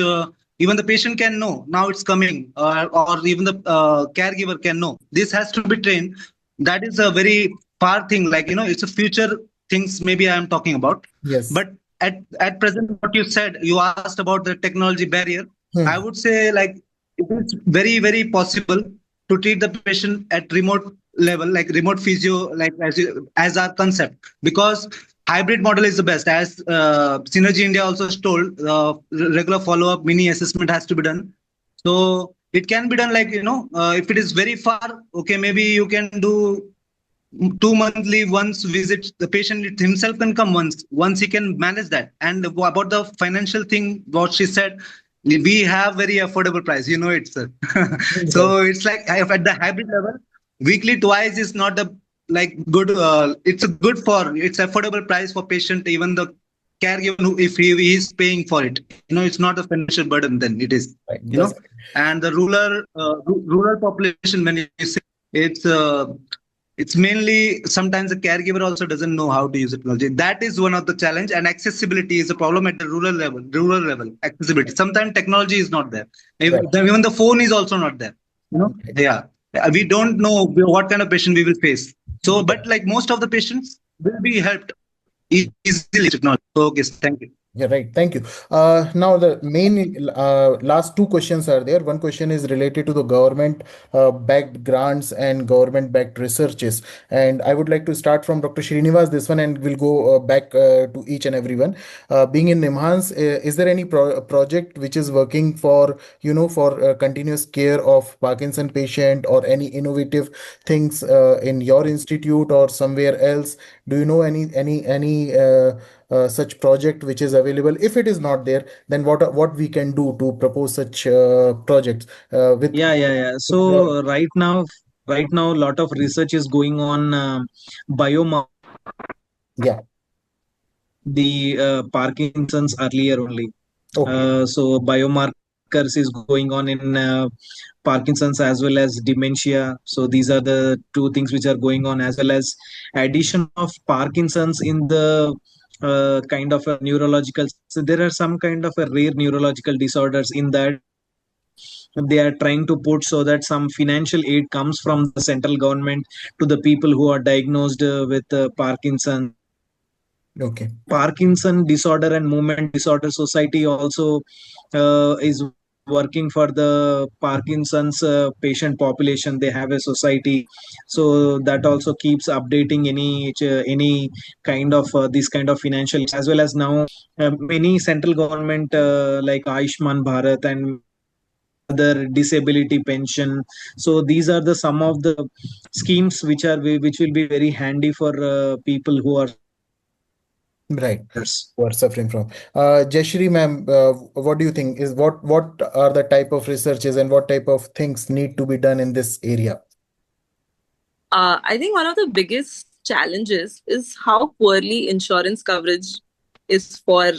even the patient can know. Now it's coming, or even the caregiver can know. This has to be trained. That is a very far thing. Like, it's a future things. Maybe I am talking about. Yes. But at present, what you said, you asked about the technology barrier. Hmm. I would say, like, it is very, very possible to treat the patient at remote level, like remote physio, like as our concept, because hybrid model is the best. As Synergy India also has told, regular follow-up, mini assessment has to be done. So it can be done, like, if it is very far, okay, maybe you can do 2 monthly once visit. The patient himself can come once he can manage that. And about the financial thing, what she said, we have very affordable price, it, sir. So it's like at the hybrid level, weekly twice is not a like good. It's a good for it's affordable price for patient, even the caregiver, if he is paying for it. It's not a financial burden. Then it is, Right. That's and the rural population, when you say it's mainly sometimes the caregiver also doesn't know how to use technology. That is one of the challenge, and accessibility is a problem at the rural level. Rural level accessibility. Sometimes technology is not there. right. Even the phone is also not there. Yeah. We don't know what kind of patient we will face. So, but like most of the patients will be helped easily. Technology. Okay. Thank you. Yeah, right. Thank you. Now, the main last two questions are there. One question is related to the government backed grants and government backed researches. And I would like to start from Dr. Srinivas, this one, and we'll go back to each and everyone. Being in Nimhans, is there any project which is working for, for continuous care of Parkinson patient, or any innovative things in your institute or somewhere else? Do you know any such project which is available? If it is not there, then what we can do to propose such projects with Yeah. your. So right now, a lot of research is going on biomarker Yeah. the Parkinson's earlier only. Okay. So biomarkers is going on in Parkinson's as well as dementia. So these are the two things which are going on, as well as addition of Parkinson's in the kind of a neurological. So there are some kind of a rare neurological disorders in that they are trying to put, so that some financial aid comes from the central government to the people who are diagnosed with Parkinson. Okay. Parkinson Disorder and Movement Disorder Society also is working for the Parkinson's patient population. They have a society, so that also keeps updating any kind of this kind of financial, as well as now many central government like Ayushman Bharat and other disability pension. So these are the some of the schemes which will be very handy for people who are. Right. Who are suffering from. Jayashree ma'am, what do you think is what are the type of researches and what type of things need to be done in this area? I think one of the biggest challenges is how poorly insurance coverage is for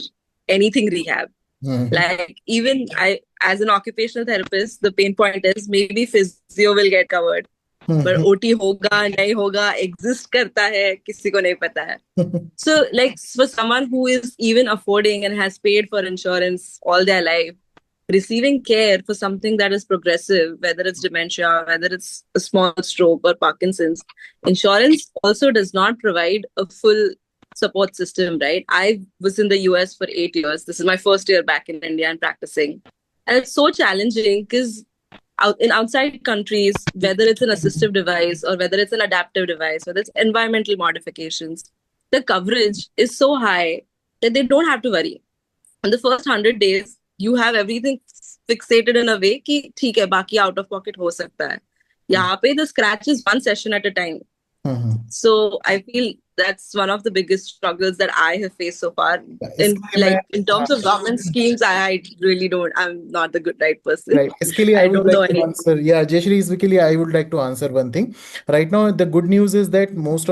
anything rehab. Mhm. Like, even I, as an occupational therapist, the pain point is maybe physio will get covered, पर OT होगा नहीं होगा, exist करता है किसी को नहीं पता है. So, like for someone who is even affording and has paid for insurance all their life, receiving care for something that is progressive, whether it's dementia, whether it's a small stroke or Parkinson's, insurance also does not provide a full support system, right? I was in the US for 8 years. This is my first year back in India and practicing. And it's so challenging because in outside countries, whether it's an assistive device or whether it's an adaptive device, whether it's environmental modifications, the coverage is so high that they don't have to worry. In the first 100 days, you have everything fixated in a way कि ठीक है बाकी out of pocket हो सकता है. यहाँ पे the scratch is one session at a time. So I feel that's one of the biggest struggles that I have faced so far. In terms of government schemes, I really don't. I'm not the right person. Right. इसके लिए I I would don't know like to anything. answer. Yeah, Jayashree, इसके लिए I would like to answer one thing. Right now, the good news is that most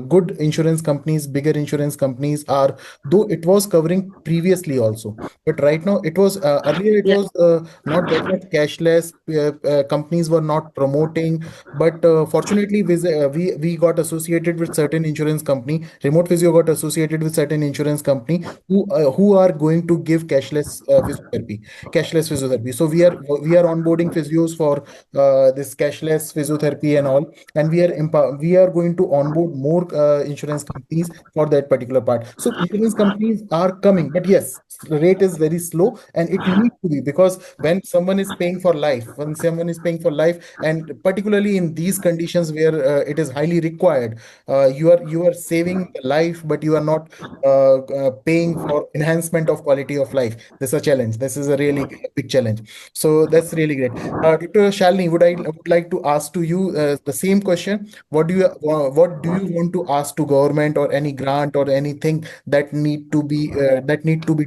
good insurance companies, bigger insurance companies are, though it was covering previously also, but right now it was earlier it Yeah. was not that much cashless. Companies were not promoting, but fortunately we got associated with certain insurance company. Remote Physio got associated with certain insurance company who are going to give cashless physiotherapy. So we are onboarding physios for this cashless physiotherapy and all, and we are going to onboard more insurance companies for that particular part. So insurance companies are coming, but yes, the rate is very slow, and it needs to be, because when someone is paying for life, and particularly in these conditions where it is highly required, you are saving life, but you are not paying for enhancement of quality of life. This is a challenge. This is a really big challenge. So that's really great. Dr. Shalini, would like to ask to you the same question. What do you want to ask to government, or any grant or anything that need to be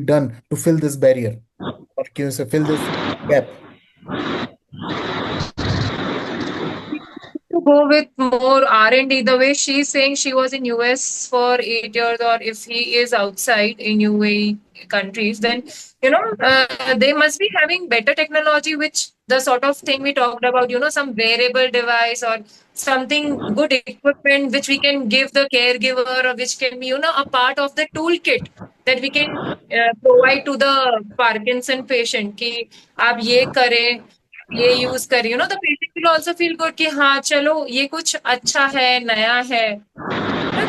done to fill this barrier, or can you say fill this gap? To go with more R&D, the way she's saying she was in US for 8 years, or if he is outside in UAE countries, then they must be having better technology, which the sort of thing we talked about, some wearable device or something good equipment which we can give the caregiver, or which can be a part of the toolkit that we can provide to the Parkinson patient कि आप ये करें, ये use करें, the patient will also feel good कि हाँ चलो ये कुछ अच्छा है, नया है.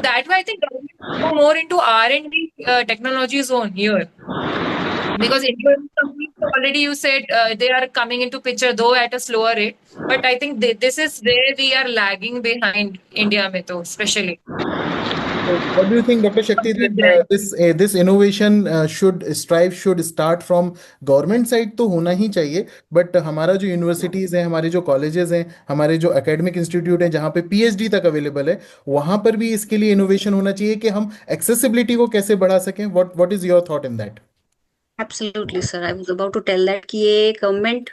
That way I think government should go more into R&D technology zone here, because insurance companies already, you said, they are coming into picture, though at a slower rate, but I think this is where we are lagging behind India में तो especially. So what do you think, Dr. Shakti, that this innovation should start from government side? तो होना ही चाहिए, but हमारा जो universities है, हमारे जो colleges हैं, हमारे जो academic institute हैं, जहाँ पे PhD तक available है, वहाँ पर भी इसके लिए innovation होना चाहिए कि हम accessibility को कैसे बढ़ा सकें. What is your thought in that? Absolutely, sir. I was about to tell that कि ये government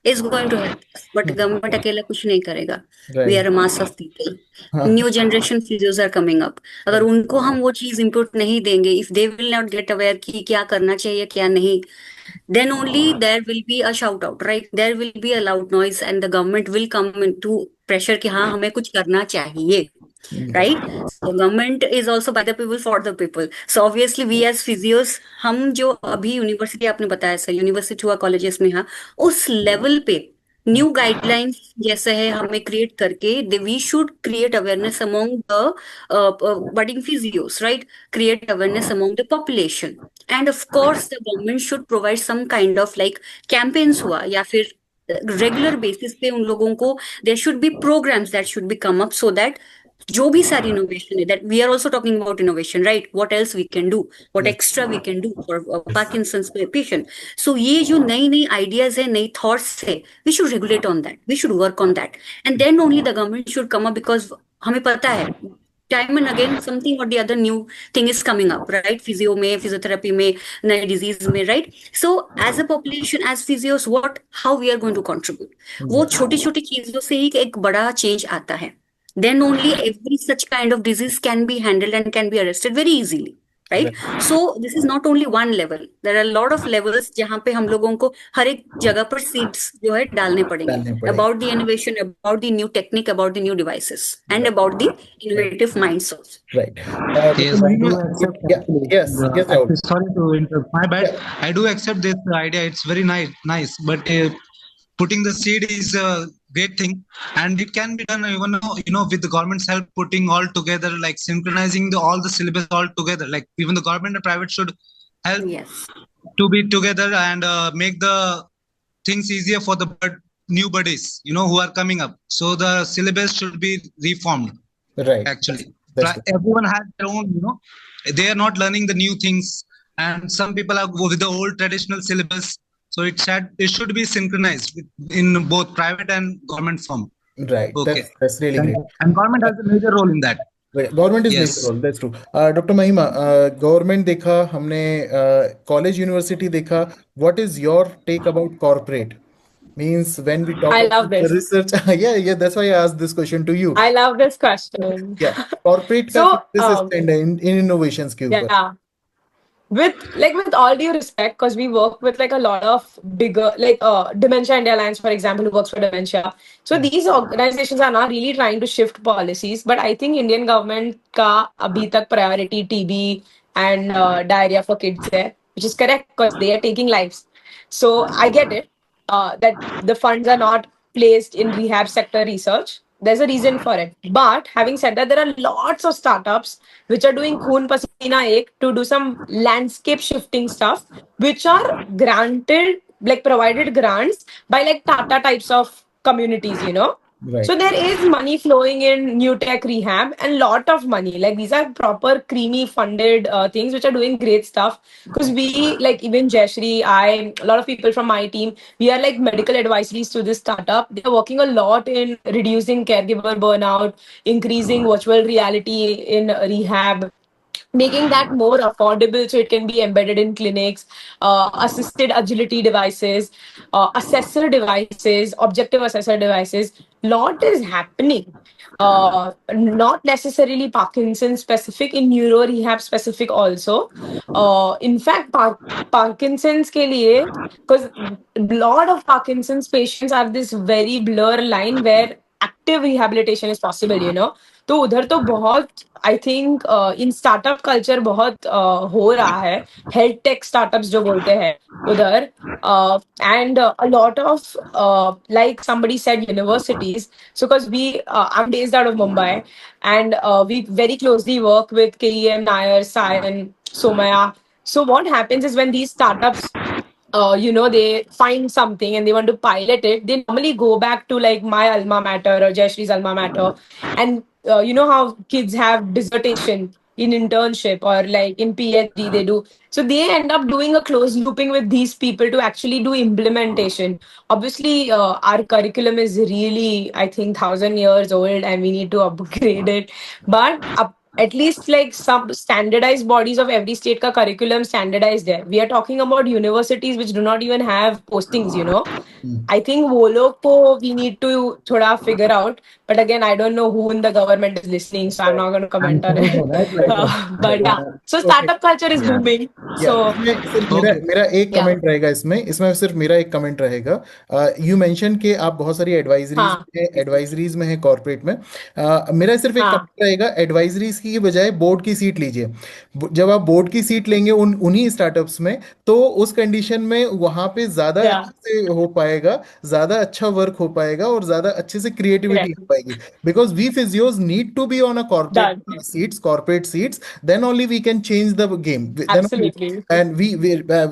is going to help us, but government अकेला कुछ नहीं करेगा. We are a mass of people. New generation physios are coming up. अगर उनको हम वो चीज input नहीं देंगे, if they will not get aware कि क्या करना चाहिए क्या नहीं, then only there will be a shout out, right? There will be a loud noise and the government will come into pressure कि हाँ हमें कुछ करना चाहिए. Right? So government is also by the people for the people. So obviously we as physios, हम जो अभी university आपने बताया सर, यूनिवर्सिटी हुआ कॉलेजेस में, हाँ उस लेवल पे न्यू गाइडलाइंस जैसे है हमें क्रिएट करके we should create awareness among the budding physios, right? Create awareness among the population, and of course the government should provide some kind of like campaigns हुआ, या फिर रेगुलर बेसिस पे उन लोगों को there should be programs that should be come up, so that जो भी सारी इनोवेशन है, that we are also talking about innovation, right? What else we can do, what extra we can do for Parkinson's patient. So ये जो नई नई ideas है, नई थॉट्स है, we should regulate on that, we should work on that, and then only the government should come up, because हमें पता है टाइम एंड अगेन समथिंग और the other new thing is coming up, right? Physio में, physiotherapy में, नए disease में, right? So as a population, as physios, what how we are going to contribute, वो छोटी छोटी चीजों से ही एक बड़ा चेंज आता है. Then only every such kind of disease can be handled and can be arrested very easily. Right. So this is not only one level, there are lot of levels जहाँ पे हम लोगों को हर एक जगह पर सीड्स जो है डालने पड़ेंगे, डालने पड़ेंगे। About the innovation, about the new technique, about the new devices, and about the innovative minds also. Right. Yes, Dr. I do Mahima, accept yeah, actually. yes, yes, Rahul. Actually, sorry to interrupt. My bad. Yeah. I do accept this idea. It's very nice. But putting the seed is a great thing, and it can be done even with the government's help, putting all together, like synchronizing all the syllabus all together. Like even the government and private should help Yes. to be together and make the things easier for the new buddies, who are coming up. So the syllabus should be reformed. Right. Actually, That's everyone has their own. They are not learning the new things, and some people are with the old traditional syllabus. So it should be synchronized in both private and government form. right. Okay. That's really great. And government has a major role in that. Right. Government is Yes. major role. That's true. Dr. Mahima, government देखा हमने, college university देखा. What is your take about corporate? Means when we talk I about love the this. research, yeah, that's why I asked this question to you. I love this question. Yeah, corporate का So, किस stand है in innovations के ऊपर? yeah. With all due respect, because we work with like a lot of bigger, like Dementia India Alliance, for example, who works for dementia. So these organizations are not really trying to shift policies, but I think Indian government का अभी तक priority TB and diarrhea for kids है, which is correct because they are taking lives. So I get it that the funds are not placed in rehab sector research. There's a reason for it. But having said that, there are lots of startups which are doing Khoon Pasina Ek to do some landscape shifting stuff, which are granted, like provided grants by like Tata types of communities, Right. So there is money flowing in new tech rehab and lot of money. Like these are proper creamy funded things which are doing great stuff. Because we, like even Jayashree, a lot of people from my team, we are like medical advisories to this startup. They are working a lot in reducing caregiver burnout, increasing virtual reality in rehab, making that more affordable so it can be embedded in clinics, assisted agility devices, assessor devices, objective assessor devices. Lot is happening. Not necessarily Parkinson specific, in neuro rehab specific also. In fact, Parkinson's ke liye, because a lot of Parkinson's patients have this very blur line where active rehabilitation is possible. तो उधर तो बहुत I think in startup culture बहुत हो रहा है, health tech startups जो बोलते हैं उधर, and a lot of like somebody said universities. So because I'm based out of Mumbai, and we very closely work with KEM, Nair, Sai, and Somaya. So what happens is when these startups they find something and they want to pilot it, they normally go back to like my alma mater or Jayashree's alma mater. And you know how kids have dissertation in internship or like in PhD they do. So they end up doing a close looping with these people to actually do implementation. Obviously, our curriculum is really, I think, 1,000 years old and we need to upgrade it. But at least like some standardized bodies of every state ka curriculum standardized there. We are talking about universities which do not even have postings. I think वो लोग को we need to थोड़ा figure out. But again, I don't know who in the government is listening, so I'm not going to comment on it. But yeah, so startup culture is booming. So सिर्फ मेरा एक Yeah. Comment रहेगा इसमें सिर्फ मेरा एक comment रहेगा. You mention कि आप बहुत सारी एडवाइजरीज में है कॉर्पोरेट में. मेरा सिर्फ एक हाँ. कमेंट रहेगा, एडवाइजरीज की बजाय बोर्ड की सीट लीजिए. जब आप बोर्ड की सीट लेंगे उन्हीं स्टार्टअप्स में, तो उस कंडीशन में वहां पे ज्यादा Yeah. अच्छे से हो पाएगा, ज्यादा अच्छा वर्क हो पाएगा और ज्यादा अच्छे से क्रिएटिविटी हो पाएगी. Because we physios need to be on a corporate seats, then only we can change the game. Absolutely. And we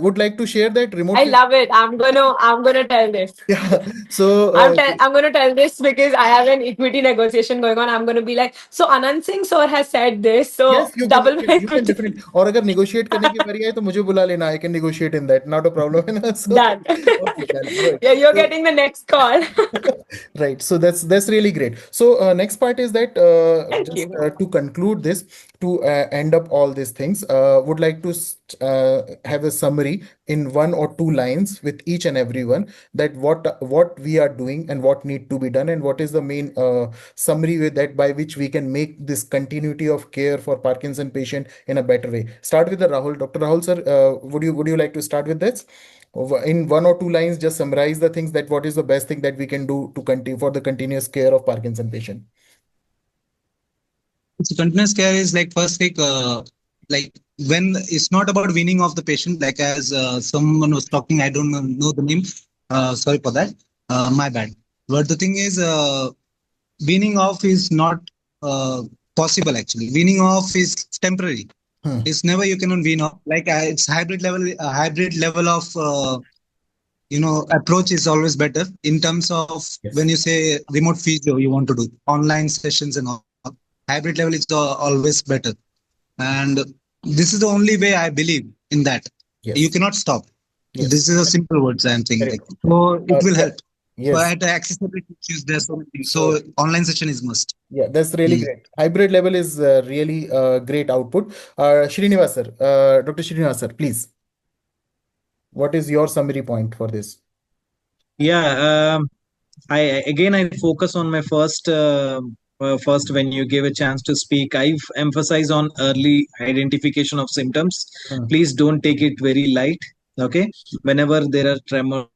would like to share that remote. I love it. I'm gonna tell this. Yeah. So I'm gonna tell this because I have an equity negotiation going on. I'm gonna be like, so Anand Singh sir has said this, so yes, you double my can equity. definitely. और अगर negotiate करने की बारी आए तो मुझे बुला लेना. I can negotiate in that. Not a problem. So, Done. okay, done. Right. Yeah, you're So- getting the next call. Right. So that's really great. So next part is that Thank just you. to conclude this, to end up all these things, would like to have a summary in 1 or 2 lines with each and every one, that what we are doing and what need to be done, and what is the main summary with that by which we can make this continuity of care for Parkinson patient in a better way. Start with the Rahul. Dr. Rahul sir, would you like to start with this? In 1 or 2 lines, just summarize the things that what is the best thing that we can do to continue for the continuous care of Parkinson patient. So continuous care is like first like when it's not about weaning off the patient, like as someone was talking, I don't know the name. Sorry for that. My bad. But the thing is, weaning off is not possible actually. Weaning off is temporary. It's never you cannot wean off. Like it's hybrid level of approach is always better in terms of Yes. when you say remote physio you want to do online sessions and all. Hybrid level is always better, and this is the only way I believe in that. Yes. You cannot stop. Yes. This is a simple words I am saying. Correct. Like, so it will help. Yes. But accessibility issues, there's so many things. So online session is must. Yeah, that's really great. Hybrid level is really great output. Srinivas sir, Dr. Srinivas sir, please. What is your summary point for this? Yeah, I focus on my first when you give a chance to speak. I emphasize on early identification of symptoms. Please don't take it very light. Okay, whenever there are tremors,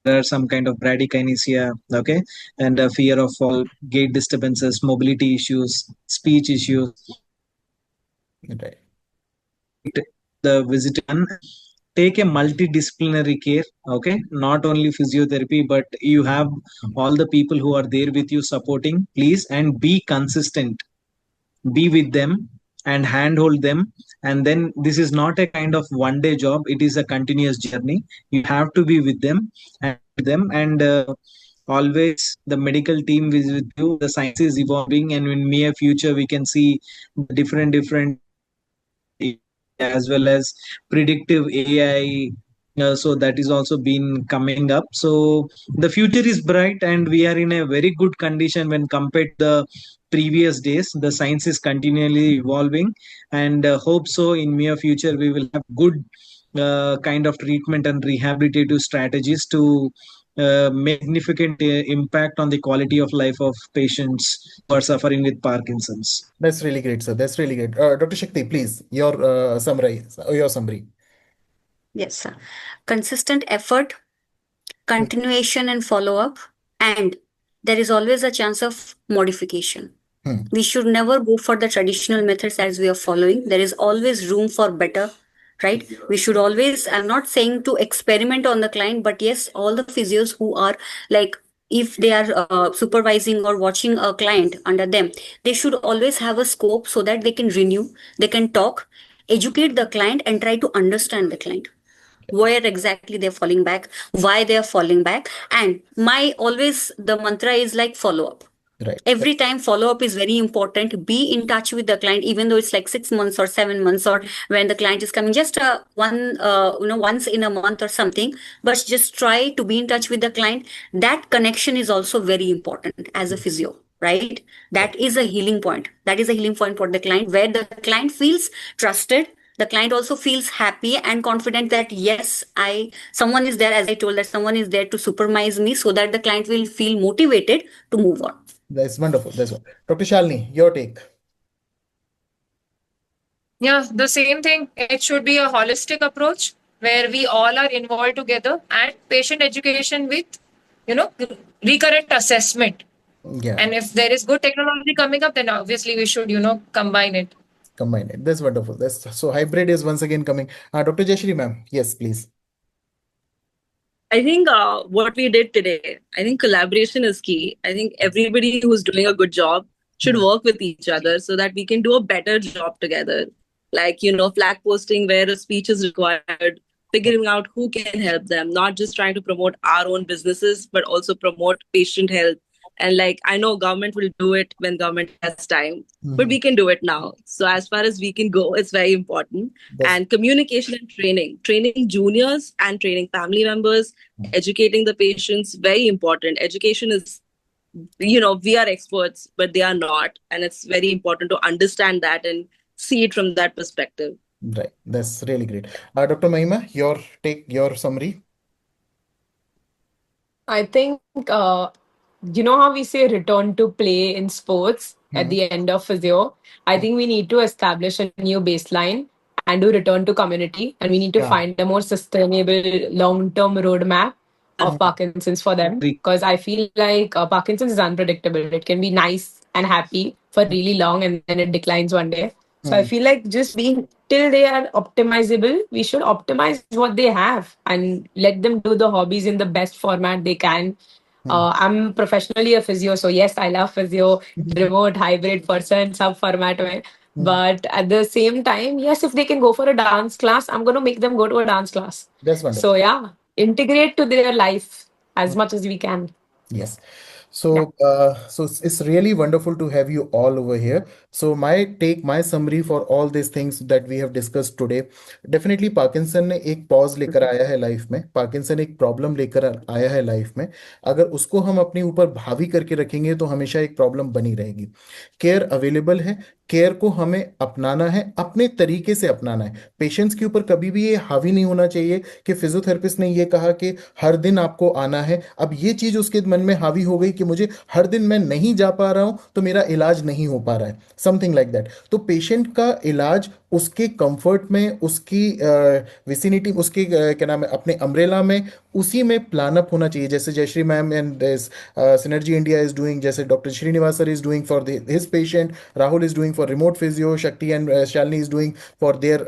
there are some kind of bradykinesia. Okay, and fear of fall, gait disturbances, mobility issues, speech issues. Right. The visit and take a multidisciplinary care. Okay, not only physiotherapy, but you have all the people who are there with you supporting. Please, and be consistent. Be with them and handhold them. And then this is not a kind of one-day job. It is a continuous journey. You have to be with them and always the medical team is with you. The science is evolving, and in near future we can see different as well as predictive AI. So that is also been coming up. So the future is bright, and we are in a very good condition when compared to the previous days. The science is continually evolving, and hope so in near future we will have good kind of treatment and rehabilitative strategies to make significant impact on the quality of life of patients who are suffering with Parkinson's. That's really great, sir. That's really great. Dr. Shakti, please, your summary. Yes, sir. Consistent effort, continuation and follow-up, and there is always a chance of modification. We should never go for the traditional methods as we are following. There is always room for better, right? We should always, I'm not saying to experiment on the client, but yes, all the physios who are like, if they are supervising or watching a client under them, they should always have a scope so that they can renew, they can talk, educate the client, and try to understand the client. Where exactly they're falling back, why they're falling back. And the mantra is like follow up. Right. Every time follow up is very important. Be in touch with the client, even though it's like 6 months or 7 months, or when the client is coming just once in a month or something, but just try to be in touch with the client. That connection is also very important as a physio, right? That is a healing point. That is a healing point for the client, where the client feels trusted. The client also feels happy and confident that yes, someone is there, as I told, that someone is there to supervise me, so that the client will feel motivated to move on. That's wonderful. That's one. Dr. Shalini, your take. Yeah, the same thing. It should be a holistic approach where we all are involved together, and patient education with, recurrent assessment. Yeah. And if there is good technology coming up, then obviously we should, combine it. Combine it. That's wonderful. So hybrid is once again coming. Dr. Jayashree ma'am, yes, please. I think what we did today, I think collaboration is key. I think everybody who's doing a good job should work with each other so that we can do a better job together. Like, flag posting where a speech is required, figuring out who can help them, not just trying to promote our own businesses, but also promote patient health. And like, I know government will do it when government has time, but we can do it now. So as far as we can go, it's very important. And communication and training juniors and training family members, educating the patients, very important. Education is, we are experts, but they are not. And it's very important to understand that and see it from that perspective. Right. That's really great. Dr. Mahima, your take, your summary. I think, you know how we say return to play in sports? at the end of physio. I think we need to establish a new baseline and do return to community. And we need to Yeah. find a more sustainable long-term roadmap of Mhm. Parkinson's for them. Agree. Because I feel like Parkinson's is unpredictable. It can be nice and happy for really long and then it declines one day. So I Mm. feel like just being till they are optimizable, we should optimize what they have and let them do the hobbies in the best format they can. I'm professionally a physio, so yes, I love physio, remote, hybrid person, sub format mein. Mm. But at the same time, yes, if they can go for a dance class, I'm going to make them go to a dance class. That's So wonderful. yeah, integrate to their life as much as we can. Yes. Yeah. So it's really wonderful to have you all over here. So my summary for all these things that we have discussed today, definitely Parkinson ने एक pause लेकर आया है life में, Parkinson एक problem लेकर आया है लाइफ में. अगर उसको हम अपने ऊपर हावी करके रखेंगे तो हमेशा एक प्रॉब्लम बनी रहेगी. केयर अवेलेबल है, केयर को हमें अपनाना है, अपने तरीके से अपनाना है. पेशेंट्स के ऊपर कभी भी ये हावी नहीं होना चाहिए कि फिजियोथेरेपिस्ट ने ये कहा कि हर दिन आपको आना है. अब ये चीज उसके मन में हावी हो गई कि मुझे हर दिन मैं नहीं जा पा रहा हूं तो मेरा इलाज नहीं हो पा रहा है, समथिंग लाइक दैट. तो पेशेंट का इलाज उसके कंफर्ट में, उसकी विसिनिटी, उसके क्या नाम है, अपने अम्ब्रेला में, उसी में प्लान अप होना चाहिए. जैसे Jayashree ma'am and Synergy India is doing, जैसे doctor Srinivas sir is doing for his patient, Rahul is doing for remote physio, Shakti and Shalini is doing for their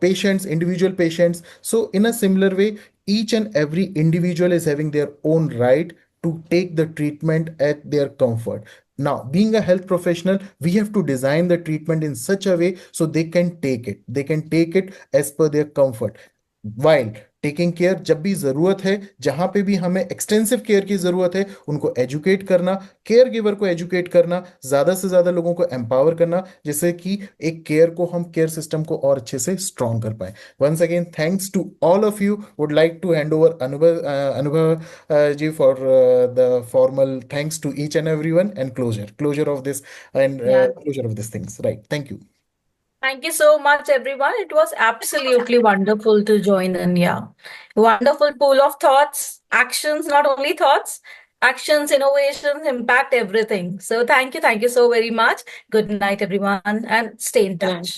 patients, individual patients. So, in a similar way, each and every individual is having their own right to take the treatment at their comfort. Now, being a health professional, we have to design the treatment in such a way so they can take it. They can take it as per their comfort. While taking care, जब भी ज़रूरत है, जहाँ पे भी हमें extensive care की ज़रूरत है, उनको एजुकेट करना, केयर गिवर को एजुकेट करना, ज़्यादा से ज़्यादा लोगों को एम्पावर करना, जिससे कि एक केयर को, हम केयर सिस्टम को और अच्छे से स्ट्रॉन्ग कर पाए. Once again thanks to all of you. Would like to hand over Anubhav ji for the formal thanks to each and every one and closure of this and Yeah. Closure of this things. Right, thank you. Thank you so much, everyone. It was absolutely wonderful to join in. Yeah. Wonderful pool of thoughts, actions, not only thoughts, actions, innovations, impact everything. So thank you. Thank you so very much. Good night, everyone, and stay in Right. touch.